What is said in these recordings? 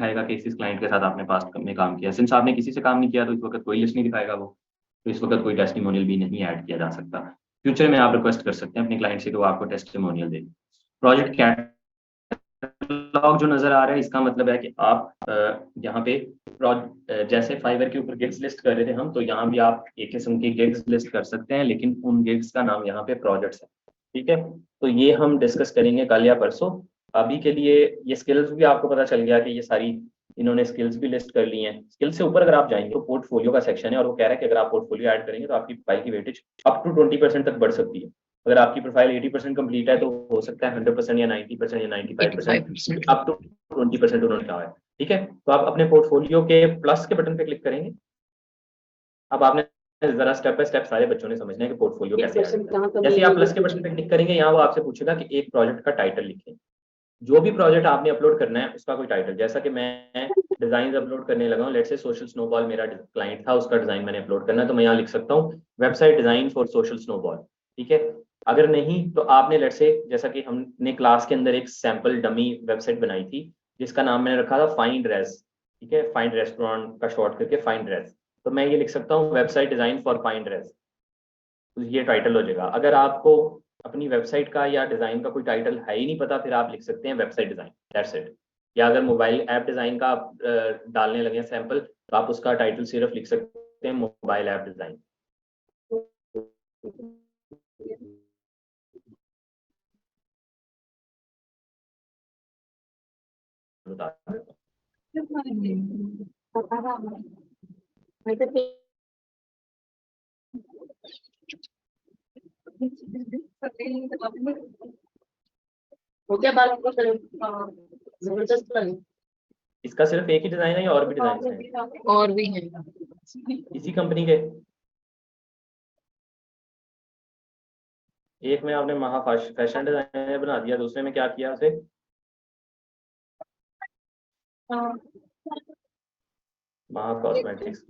दिखाएगा कि इस क्लाइंट के साथ आपने पास्ट में काम किया। सिंस आपने किसी से काम नहीं किया तो इस वक्त कोई लिस्ट नहीं दिखाएगा वो, तो इस वक्त कोई टेस्टिमोनियल भी नहीं ऐड किया जा सकता। फ्यूचर में आप रिक्वेस्ट कर सकते हैं अपने क्लाइंट से कि वो आपको टेस्टिमोनियल दे। प्रोजेक्ट कैटलॉग जो नजर आ रहा है, इसका मतलब है कि आप यहाँ पे जैसे फाइवर के ऊपर गिग्स लिस्ट कर रहे थे हम, तो यहाँ भी आप एक किस्म की गिग्स लिस्ट कर सकते हैं, लेकिन उन गिग्स का नाम यहाँ पे प्रोजेक्ट्स है। ठीक है, तो ये हम डिस्कस करेंगे कल या परसों। अभी के लिए ये स्किल्स भी आपको पता चल गया कि ये सारी इन्होंने स्किल्स भी लिस्ट कर ली हैं। स्किल्स से ऊपर अगर आप जाएंगे तो पोर्टफोलियो का सेक्शन है, और वो कह रहा है कि अगर आप पोर्टफोलियो ऐड करेंगे तो आपकी प्रोफाइल की वेटेज अप टू 20% तक बढ़ सकती है। अगर आपकी प्रोफाइल 80% कंप्लीट है तो हो सकता है 100% या 90% या 95%, अप टू 20% उन्होंने कहा है। ठीक है, तो आप अपने पोर्टफोलियो के प्लस के बटन पे क्लिक करेंगे। अब आपने जरा स्टेप बाय स्टेप सारे बच्चों ने समझना है कि पोर्टफोलियो कैसे है। जैसे आप प्लस के बटन पे क्लिक करेंगे, यहाँ वो आपसे पूछेगा कि एक प्रोजेक्ट का टाइटल लिखें। जो भी प्रोजेक्ट आपने अपलोड करना है उसका कोई टाइटल, जैसा कि मैं डिजाइन अपलोड करने लगा हूँ, लेट्स से सोशल स्नोबॉल मेरा क्लाइंट था, उसका डिजाइन मैंने अपलोड करना है, तो मैं यहाँ लिख सकता हूँ website design for social snowball. ठीक है, अगर नहीं तो आपने लेट्स से, जैसा कि हमने क्लास के अंदर एक सैंपल डमी वेबसाइट बनाई थी जिसका नाम मैंने रखा था फाइंड रेस। ठीक है, फाइंड रेस्टोरेंट का शॉर्ट करके फाइंड रेस, तो मैं ये लिख सकता हूँ website design for find res, तो ये टाइटल हो जाएगा। अगर आपको अपनी वेबसाइट का या डिजाइन का कोई टाइटल है ही नहीं पता, फिर आप लिख सकते हैं वेबसाइट डिजाइन, दैट्स इट। या अगर मोबाइल ऐप डिजाइन का आप डालने लगे सैंपल, तो आप उसका टाइटल सिर्फ लिख सकते हैं मोबाइल ऐप डिजाइन। इसका सिर्फ एक ही डिजाइन है या और भी डिजाइन हैं? और भी है इसी कंपनी के। एक में आपने महा फैशन डिजाइनर बना दिया, दूसरे में क्या किया उसे? महा कॉस्मेटिक्स।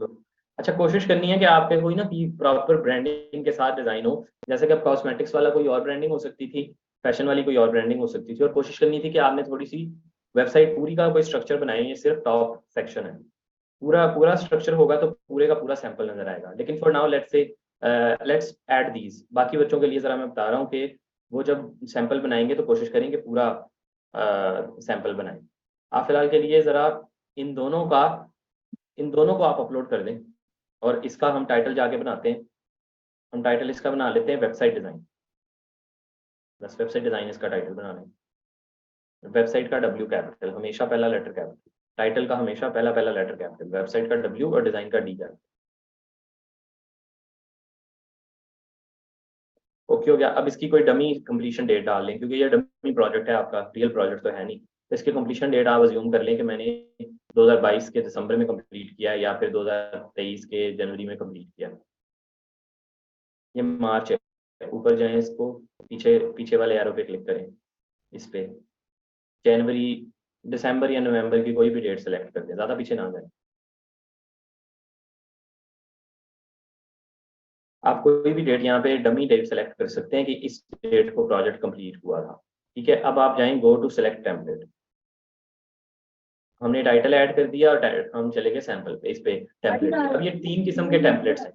अच्छा, कोशिश करनी है कि आपके कोई ना कि प्रॉपर ब्रांडिंग के साथ डिजाइन हो। जैसे कि अब कॉस्मेटिक्स वाला कोई और ब्रांडिंग हो सकती थी, फैशन वाली कोई और ब्रांडिंग हो सकती थी, और कोशिश करनी थी कि आपने थोड़ी सी वेबसाइट पूरी का कोई स्ट्रक्चर बनाए, ये सिर्फ टॉप सेक्शन है। पूरा पूरा स्ट्रक्चर होगा तो पूरे का पूरा सैंपल नजर आएगा। लेकिन for now let's say let's add these. बाकी बच्चों के लिए जरा मैं बता रहा हूँ कि वो जब सैंपल बनाएंगे तो कोशिश करेंगे पूरा सैंपल बनाएं। आप फिलहाल के लिए जरा इन दोनों का इन दोनों को आप अपलोड कर दें, और इसका हम टाइटल जाके बनाते हैं। हम टाइटल इसका बना लेते हैं वेबसाइट डिजाइन, बस वेबसाइट डिजाइन इसका टाइटल बना लें। वेबसाइट का डब्ल्यू कैपिटल, हमेशा पहला लेटर कैपिटल। टाइटल का हमेशा पहला पहला लेटर कैपिटल, वेबसाइट का डब्ल्यू और डिजाइन का डी कैपिटल। ओके हो गया। अब इसकी कोई डमी कंप्लीशन डेट डाल लें, क्योंकि ये डमी प्रोजेक्ट है, आपका रियल प्रोजेक्ट तो है नहीं। तो इसकी कंप्लीशन डेट आप अज्यूम कर लें कि मैंने 2022 के दिसंबर में कंप्लीट किया या फिर 2023 के जनवरी में कंप्लीट किया। ये मार्च है, ऊपर जाएं, इसको पीछे पीछे वाले एरो पे क्लिक करें, इस पे जनवरी, दिसंबर या नवंबर की कोई भी डेट सेलेक्ट कर दें, ज़्यादा पीछे ना जाए। आप कोई भी डेट यहाँ पे डमी डेट सेलेक्ट कर सकते हैं कि इस डेट को प्रोजेक्ट कंप्लीट हुआ था। ठीक है, अब आप जाएं गो टू सेलेक्ट टेम्पलेट। हमने टाइटल ऐड कर दिया और हम चले गए सैंपल पे, इस पे टेम्पलेट पे। अब ये 3 किस्म के टेम्पलेट्स हैं।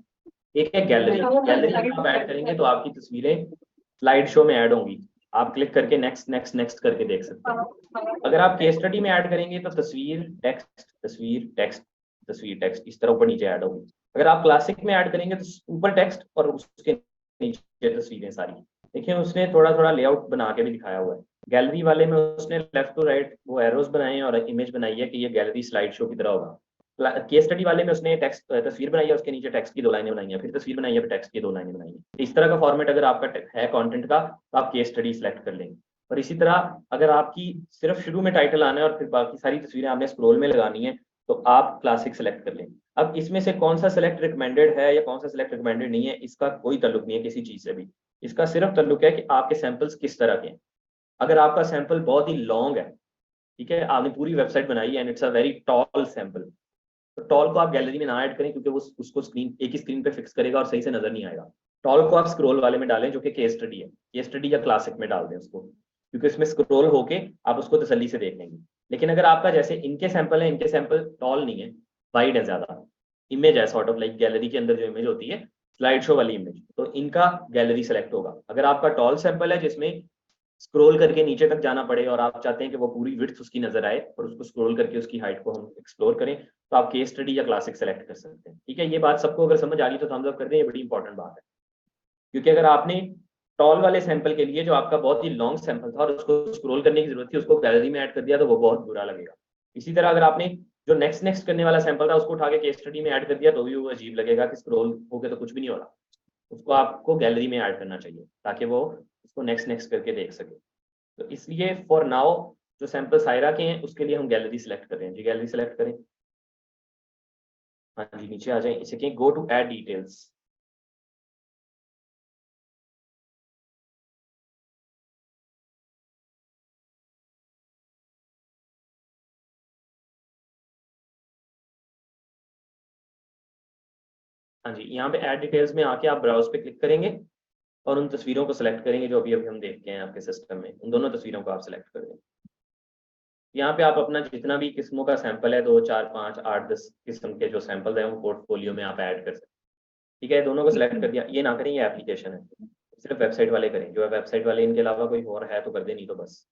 एक है गैलरी। गैलरी में आप ऐड करेंगे तो आपकी तस्वीरें स्लाइड शो में ऐड होंगी। आप क्लिक करके नेक्स्ट नेक्स्ट नेक्स्ट करके देख सकते हैं। अगर आप केस स्टडी में ऐड करेंगे तो तस्वीर टेक्स्ट तस्वीर टेक्स्ट तस्वीर टेक्स्ट इस तरह ऊपर नीचे ऐड होगी। अगर आप क्लासिक में ऐड करेंगे तो ऊपर टेक्स्ट और उसके नीचे तस्वीरें सारी। देखिए, उसने थोड़ा थोड़ा लेआउट बना के भी दिखाया हुआ है। गैलरी वाले में उसने लेफ्ट टू राइट वो एरोज बनाए हैं और इमेज बनाई है कि ये गैलरी स्लाइड शो की तरह होगा। केस स्टडी वाले में उसने टेक्स्ट तस्वीर बनाई है, उसके नीचे टेक्स्ट की 2 लाइनें बनाई है, फिर तस्वीर बनाई है, फिर टेक्स्ट की 2 लाइनें बनाई है। इस तरह का फॉर्मेट अगर आपका है कंटेंट का, तो आप केस स्टडी सेलेक्ट कर लेंगे। और इसी तरह अगर आपकी सिर्फ शुरू में टाइटल आना है और फिर बाकी सारी तस्वीरें आपने स्क्रॉल में लगानी है, तो आप क्लासिक सेलेक्ट कर लें। अब इसमें से कौन सा सेलेक्ट रिकमेंडेड है या कौन सा सेलेक्ट रिकमेंडेड नहीं है, इसका कोई ताल्लुक नहीं है किसी चीज से भी। इसका सिर्फ ताल्लुक है कि आपके सैंपल्स किस तरह के हैं। अगर आपका सैंपल बहुत ही लॉन्ग है, ठीक है, आपने पूरी वेबसाइट बनाई है and it's a very tall sample, तो टॉल को आप गैलरी में ना ऐड करें, क्योंकि वो उसको स्क्रीन एक ही स्क्रीन पे फिक्स करेगा और सही से नजर नहीं आएगा। टॉल को आप स्क्रॉल वाले में डालें, जो कि केस स्टडी है। केस स्टडी या क्लासिक में डाल दें उसको, क्योंकि इसमें स्क्रॉल होके आप उसको तसल्ली से देख लेंगे। लेकिन अगर आपका जैसे इनके सैंपल है, इनके सैंपल टॉल नहीं है, वाइड है ज्यादा, इमेज है सॉर्ट ऑफ लाइक गैलरी के अंदर जो इमेज होती है स्लाइड शो वाली इमेज, तो इनका गैलरी सेलेक्ट होगा। अगर आपका टॉल सैंपल है जिसमें स्क्रॉल करके नीचे तक जाना पड़े और आप चाहते हैं कि वो पूरी विड्थ उसकी नजर आए और उसको स्क्रॉल करके उसकी हाइट को हम एक्सप्लोर करें, तो आप केस स्टडी या क्लासिक सेलेक्ट कर सकते हैं। ठीक है, ये बात सबको अगर समझ आ गई तो थम्स अप कर दें, ये बड़ी इंपॉर्टेंट बात है। क्योंकि अगर आपने टॉल वाले सैंपल के लिए जो आपका बहुत ही लॉन्ग सैंपल था और उसको स्क्रॉल करने की जरूरत थी, उसको गैलरी में ऐड कर दिया तो वो बहुत बुरा लगेगा। इसी तरह अगर आपने जो नेक्स्ट नेक्स्ट करने वाला सैंपल था उसको उठा के केस स्टडी में ऐड कर दिया तो भी वो अजीब लगेगा कि स्क्रॉल हो गया तो कुछ भी नहीं हो रहा। उसको आपको गैलरी में ऐड करना चाहिए ताकि वो उसको नेक्स्ट नेक्स्ट करके देख सके। तो इसलिए फॉर नाउ जो सैंपल सायरा के हैं उसके लिए हम गैलरी सेलेक्ट कर रहे हैं जी। गैलरी सेलेक्ट करें, हाँ जी, नीचे आ जाए, इसे कहें गो टू ऐड डिटेल्स। हाँ जी, यहाँ पे ऐड डिटेल्स में आके आप ब्राउज पे क्लिक करेंगे और उन तस्वीरों को सिलेक्ट करेंगे जो अभी अभी हम देखते हैं आपके सिस्टम में, उन दोनों तस्वीरों को आप सिलेक्ट कर दें। यहाँ पे आप अपना जितना भी किस्मों का सैंपल है, 2 4 5 8 10 किस्म के जो सैंपल है वो पोर्टफोलियो में आप ऐड कर सकते हैं। ठीक है, दोनों को सिलेक्ट कर दिया। ये ना करें, ये एप्लीकेशन है, सिर्फ वेबसाइट वाले करें। जो है वेबसाइट वाले, इनके अलावा कोई और है तो कर दे, नहीं तो बस।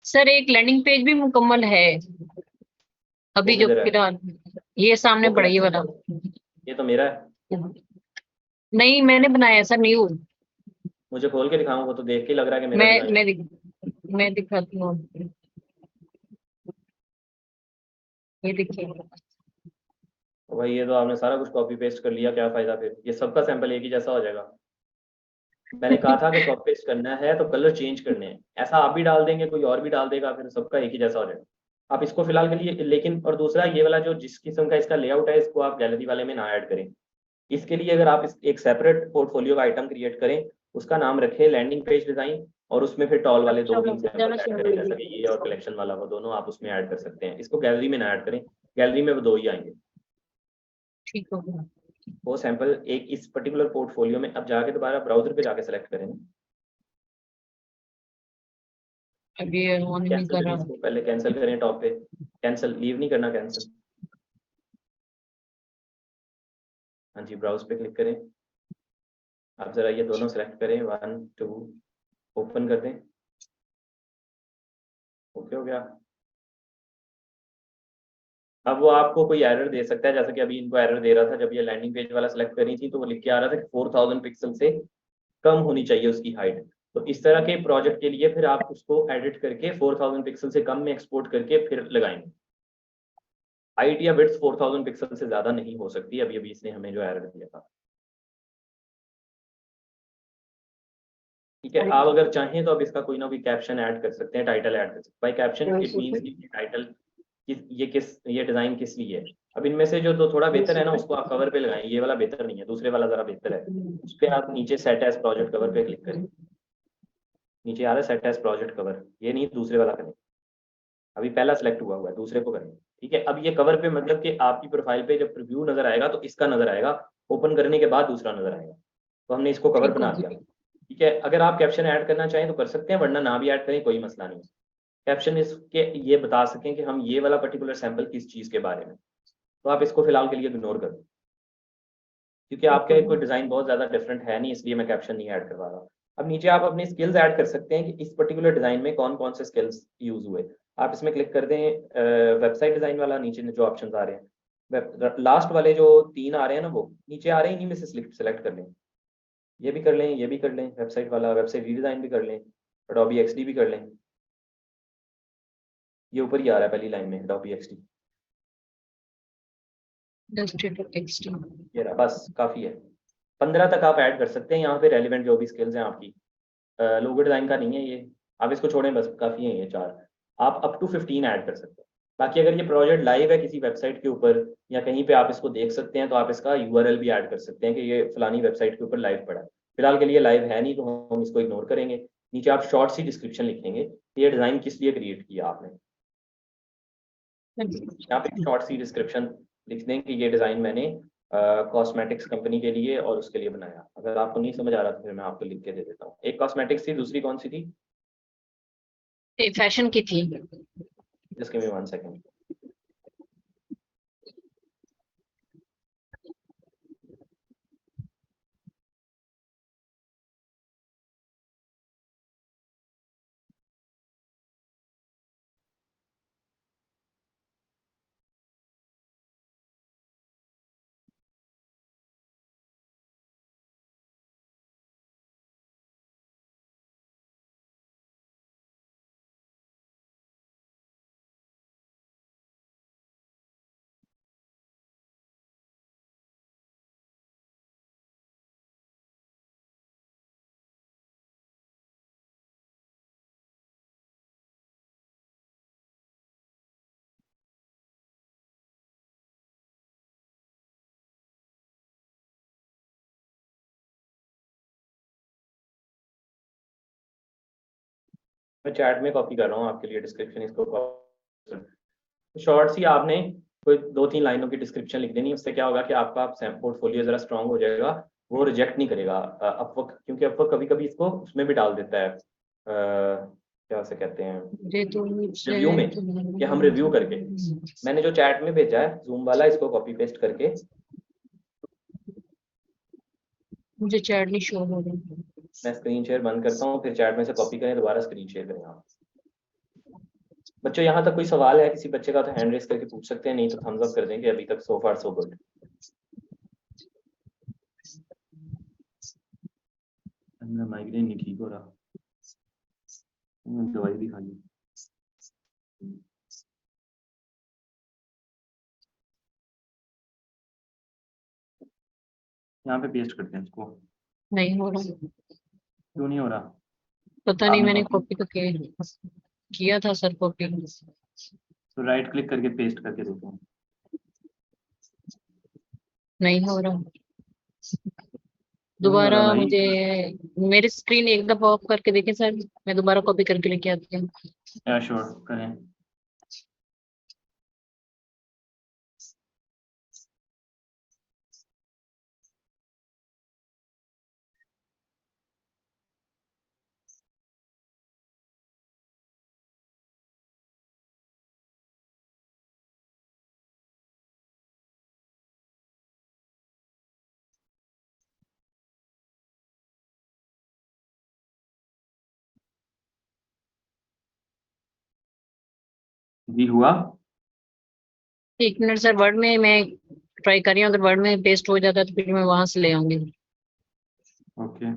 सर एक लैंडिंग पेज भी मुकम्मल है वो अभी जो किधर है? फिलहाल, ये सामने वो पड़ा ये कलेक्शन वाला। का? ये तो मेरा है। नहीं मैंने बनाया सर न्यू। मुझे खोल के दिखाऊं, वो तो देख के लग रहा है कि मेरा मैं डिजाइन है। मैं दिख, मैं दिखाती हूँ। ये देखिए। तो भाई ये तो आपने सारा कुछ कॉपी पेस्ट कर लिया, क्या फायदा फिर? ये सबका सैंपल एक ही जैसा हो जाएगा। मैंने कहा था कि कॉपी पेस्ट करना है तो कलर चेंज करने हैं, ऐसा आप भी डाल देंगे कोई और भी डाल देगा, फिर सबका एक ही जैसा हो जाएगा। आप इसको फिलहाल के लिए, लेकिन और दूसरा ये वाला जो जिस किस्म का इसका लेआउट है इसको आप गैलरी वाले में ना ऐड करें। इसके लिए अगर आप एक सेपरेट पोर्टफोलियो का आइटम क्रिएट करें, उसका नाम रखें लैंडिंग पेज डिजाइन, और उसमें फिर टॉल वाले दो तीन सैंपल ऐड करें, जैसा कि ये और कलेक्शन वाला, वो दोनों आप उसमें ऐड कर सकते हैं। इसको गैलरी में ना ऐड करें, गैलरी में वो दो ही आएंगे। ठीक हो गया। वो सैंपल एक इस पर्टिकुलर पोर्टफोलियो में, अब जाके दोबारा ब्राउजर पे जाके सेलेक्ट करें। अभी ये ऑन नहीं कैंसिल कर करें रहा। इसको, पहले कैंसिल करें टॉप पे। कैंसिल, लीव नहीं करना, कैंसिल। हाँ जी, ब्राउज पे क्लिक करें। आप जरा ये दोनों सेलेक्ट करें, 1 2, ओपन कर दें। ओके हो गया। अब वो आपको कोई एरर दे सकता है, जैसे कि अभी इनको एरर दे रहा था जब ये लैंडिंग पेज वाला सेलेक्ट करी थी, तो वो लिख के आ रहा था कि 4000 पिक्सल से कम होनी चाहिए उसकी हाइट। तो इस तरह के प्रोजेक्ट के लिए फिर आप उसको एडिट करके 4000 पिक्सल से कम में एक्सपोर्ट करके फिर लगाएंगे। हाइट या विड्थ 4000 पिक्सल से ज्यादा नहीं हो सकती, अभी अभी इसने हमें जो एरर दिया था। ठीक है, आप अगर चाहें तो अब इसका कोई ना कोई कैप्शन ऐड कर सकते हैं, टाइटल ऐड कर सकते हैं। बाय कैप्शन इट मींस कि टाइटल ये डिजाइन किस लिए है। अब इनमें से जो तो थोड़ा बेहतर है ना, उसको आप कवर पे लगाएं। ये वाला बेहतर नहीं है, दूसरे वाला जरा बेहतर है। उस पर आप नीचे सेट एज प्रोजेक्ट कवर पे क्लिक करें। नीचे आ रहा है सेट एज प्रोजेक्ट कवर, ये नहीं दूसरे वाला करें। अभी पहला सेलेक्ट हुआ हुआ है, दूसरे को करें। ठीक है, अब ये कवर पे मतलब कि आपकी प्रोफाइल पे जब प्रीव्यू नजर आएगा तो इसका नजर आएगा, ओपन करने के बाद दूसरा नजर आएगा। तो हमने इसको कवर ठीक हो बना दिया। गया। ठीक है, अगर आप कैप्शन ऐड करना चाहें तो कर सकते हैं, वरना ना भी ऐड करें, कोई मसला नहीं है। कैप्शन इसके ये बता सकें कि हम ये वाला पर्टिकुलर सैंपल किस चीज के बारे में, तो आप इसको फिलहाल के लिए इग्नोर कर दें। क्योंकि ठीक हो आपका कोई गया। डिजाइन बहुत ज्यादा डिफरेंट है नहीं, इसलिए मैं कैप्शन नहीं ऐड करवा रहा। अब नीचे आप अपनी स्किल्स ऐड कर सकते हैं कि इस पर्टिकुलर डिजाइन में कौन कौन से स्किल्स यूज हुए। आप इसमें क्लिक कर दें, वेबसाइट डिजाइन वाला, नीचे जो ऑप्शन आ रहे हैं, लास्ट वाले जो 3 आ रहे हैं ना, वो नीचे आ रहे हैं, इन्हीं में से सिलेक्ट कर लें। ये भी कर लें, ये भी कर लें, वेबसाइट वाला, वेबसाइट रीडिजाइन भी कर लें, अडोबी एक्सडी भी कर लें। ये ऊपर ही आ रहा है पहली लाइन में, अडोबी एक्सडी। Illustrator XT. ये रहा, बस काफी है। 15 तक आप ऐड कर सकते हैं यहाँ पे, रेलिवेंट जो भी स्किल्स हैं आपकी। लोगो डिजाइन का नहीं है ये, आप इसको छोड़ें, बस काफी है ये 4। आप अप टू 15 ऐड कर सकते हैं। बाकी अगर ये प्रोजेक्ट लाइव है किसी वेबसाइट के ऊपर या कहीं पे आप इसको देख सकते हैं, तो आप इसका यूआरएल भी ऐड कर सकते हैं कि ये फलानी वेबसाइट के ऊपर लाइव पड़ा है। फिलहाल के लिए लाइव है नहीं, तो हम इसको इग्नोर करेंगे। नीचे आप शॉर्ट सी डिस्क्रिप्शन लिखेंगे कि ये डिजाइन किस लिए क्रिएट किया आपने। यहाँ पे शॉर्ट सी डिस्क्रिप्शन लिख दें कि ये डिजाइन मैंने कॉस्मेटिक्स कंपनी के लिए और उसके लिए बनाया। अगर आपको नहीं समझ आ रहा तो फिर मैं आपको लिख के दे देता हूँ। एक कॉस्मेटिक्स थी, दूसरी कौन सी थी? फैशन की थी। Just give me 1 second. मैं चैट में कॉपी कर रहा हूँ आपके लिए डिस्क्रिप्शन, इसको शॉर्ट सी आपने कोई 2-3 लाइनों की डिस्क्रिप्शन लिख देनी। उससे क्या होगा कि आपका पोर्टफोलियो जरा स्ट्रांग हो जाएगा, वो रिजेक्ट नहीं करेगा अपवर्क, क्योंकि अपवर्क कभी कभी इसको उसमें भी डाल देता है, क्या उसे कहते हैं, रिव्यू में, कि हम रिव्यू करके। मैंने जो चैट में भेजा है जूम वाला, इसको कॉपी पेस्ट करके, मुझे चैट नहीं शो हो रही। मैं स्क्रीन शेयर बंद करता हूँ, फिर चैट में से कॉपी करें, दोबारा स्क्रीन शेयर करें आप। बच्चों यहाँ तक कोई सवाल है किसी बच्चे का तो हैंड रेस करके पूछ सकते हैं, नहीं तो थम्स अप कर देंगे। अभी तक सो फार सो गुड। माइग्रेन नहीं ठीक हो रहा, दवाई भी खा ली। यहाँ पे पेस्ट करते हैं इसको। नहीं हो रहा, क्यों नहीं हो रहा? पता नहीं, आपने मैंने कॉपी कॉपी तो किया था सर, कॉपी। तो राइट क्लिक करके पेस्ट करके देखो। नहीं हो रहा, क्यों नहीं हो दोबारा रहा भाई? मुझे, मेरी स्क्रीन एक दफा ऑफ करके देखे सर, मैं दोबारा कॉपी करके लेके आती हूँ। या श्योर करें। जी हुआ? 1 मिनट सर, वर्ड में मैं ट्राई कर रही हूँ, अगर वर्ड में पेस्ट हो जाता है तो फिर मैं वहां से ले आऊंगी। ओके।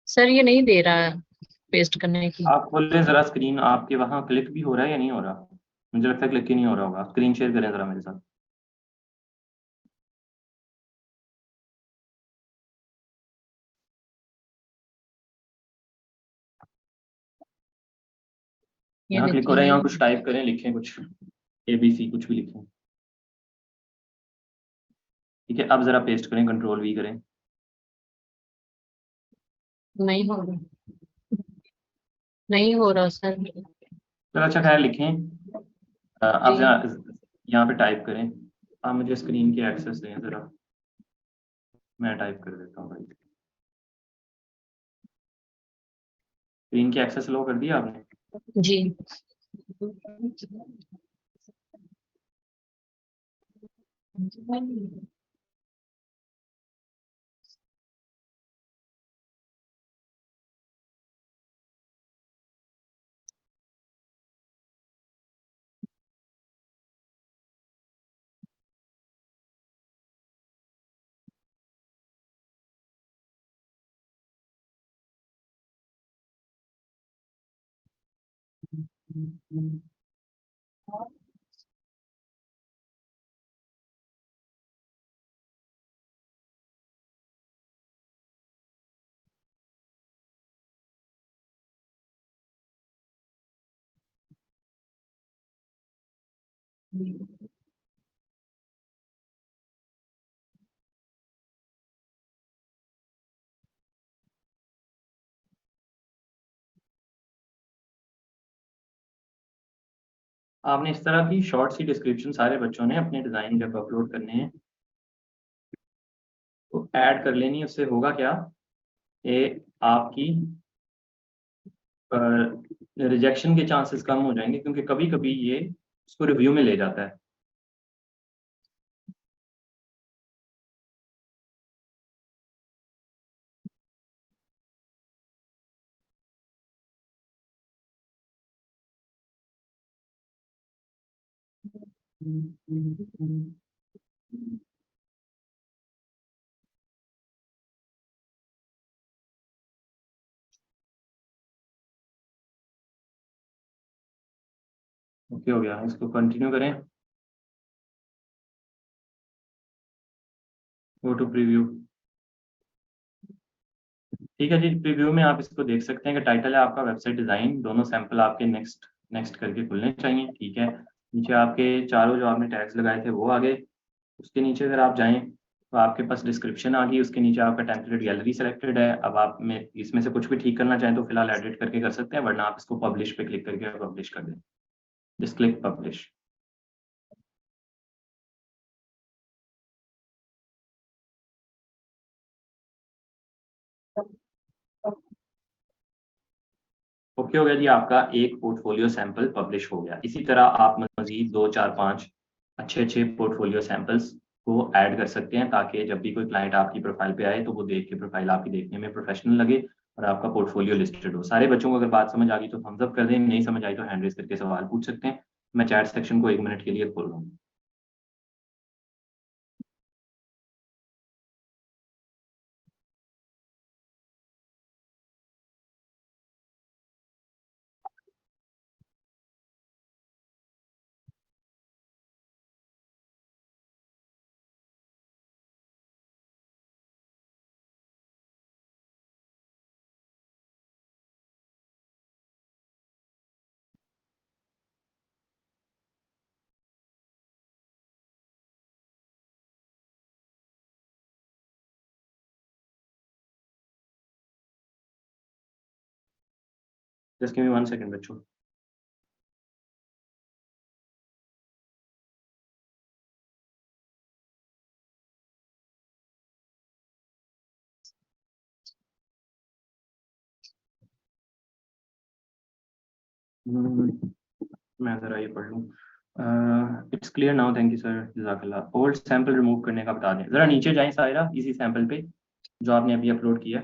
सर ये नहीं दे रहा है पेस्ट करने की। आप खोलें जरा स्क्रीन, आपके वहाँ क्लिक भी हो रहा है या नहीं हो रहा? मुझे लगता है क्लिक ही नहीं हो रहा होगा। स्क्रीन शेयर करें जरा मेरे साथ। ये यहाँ क्लिक हो देखिए रहा है, यहाँ नहीं, कुछ टाइप करें, लिखें कुछ, ABC कुछ भी लिखें। ठीक है, अब जरा पेस्ट करें, कंट्रोल V करें। नहीं हो रहा, नहीं हो रहा सर। चलो अच्छा खैर लिखें। अब जी यहाँ पे टाइप करें। आप मुझे स्क्रीन की एक्सेस दें जरा, मैं टाइप कर देता हूँ भाई। स्क्रीन की एक्सेस लो कर दिया आपने? जी। आपने इस तरह की शॉर्ट सी डिस्क्रिप्शन सारे बच्चों ने अपने डिज़ाइन जब अपलोड करने हैं तो ऐड कर लेनी। उससे होगा क्या, ये आपकी रिजेक्शन के चांसेस कम हो जाएंगे, क्योंकि कभी कभी ये उसको रिव्यू में ले जाता है। ओके हो गया, इसको कंटिन्यू करें। Go to preview. ठीक है जी, प्रीव्यू में आप इसको देख सकते हैं कि टाइटल है आपका वेबसाइट डिज़ाइन, दोनों सैंपल आपके नेक्स्ट नेक्स्ट करके खुलने चाहिए। ठीक है, नीचे आपके चारों जो आपने टैग्स लगाए थे वो आ गए। उसके नीचे अगर आप जाएं तो आपके पास डिस्क्रिप्शन आ गई, उसके नीचे आपका टेम्पलेट गैलरी सेलेक्टेड है। अब आप में इसमें से कुछ भी ठीक करना चाहें तो फिलहाल एडिट करके कर सकते हैं, वरना आप इसको पब्लिश पे क्लिक करके पब्लिश कर दें। Just click publish. ओके हो गया जी, आपका एक पोर्टफोलियो सैंपल पब्लिश हो गया। इसी तरह आप मजीद 2 4 5 अच्छे अच्छे पोर्टफोलियो सैंपल्स को ऐड कर सकते हैं, ताकि जब भी कोई क्लाइंट आपकी प्रोफाइल पे आए तो वो देख के प्रोफाइल आपकी देखने में प्रोफेशनल लगे और आपका पोर्टफोलियो लिस्टेड हो। सारे बच्चों को अगर बात समझ आ गई तो थम्स अप कर दें, नहीं समझ आई तो हैंड रेज करके सवाल पूछ सकते हैं। मैं चैट सेक्शन को 1 मिनट के लिए खोल रहा हूँ। जस्ट गिव मी 1 सेकंड बच्चों। मैं ज़रा ये पढ़ लूँ। It's clear now, thank you sir, जज़ाकल्लाह। ओल्ड सैंपल रिमूव करने का बता दें, ज़रा नीचे जाएं सायरा, इसी सैंपल पे जो आपने अभी अपलोड किया।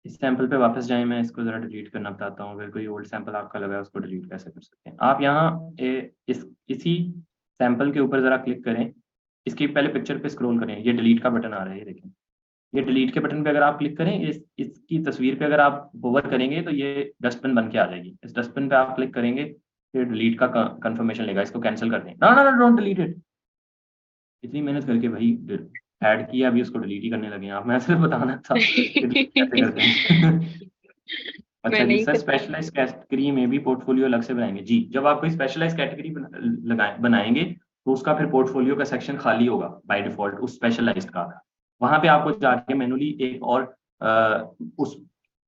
इस सैंपल पे वापस जाएं, मैं इसको ज़रा डिलीट करना बताता हूँ। अगर कोई ओल्ड सैंपल आपका लगा है उसको डिलीट कैसे कर सकते हैं आप। यहाँ इसी सैंपल के ऊपर ज़रा क्लिक करें, इसकी पहले पिक्चर पे स्क्रॉल करें, ये डिलीट का बटन आ रहा है, ये देखें। ये डिलीट के बटन पे अगर आप क्लिक करें, इसकी तस्वीर पे अगर आप होवर करेंगे तो ये डस्टबिन बन के आ जाएगी। इस डस्टबिन पे आप क्लिक करेंगे, फिर डिलीट का कंफर्मेशन लेगा, इसको कैंसिल कर दें। ना ना ना, डोंट डिलीट इट। इतनी मेहनत करके भाई ऐड किया, अभी उसको डिलीट ही करने लगे हैं आप। मैं सिर्फ बताना था कि delete कैसे करते हैं। मैं अच्छा जी नहीं सर, कर स्पेशलाइज कैटेगरी में भी पोर्टफोलियो अलग से बनाएंगे जी। जब आप कोई स्पेशलाइज कैटेगरी बनाएंगे तो उसका फिर पोर्टफोलियो का सेक्शन खाली होगा बाय डिफॉल्ट उस स्पेशलाइज्ड का। वहां पे आपको जाके मैनुअली एक और उस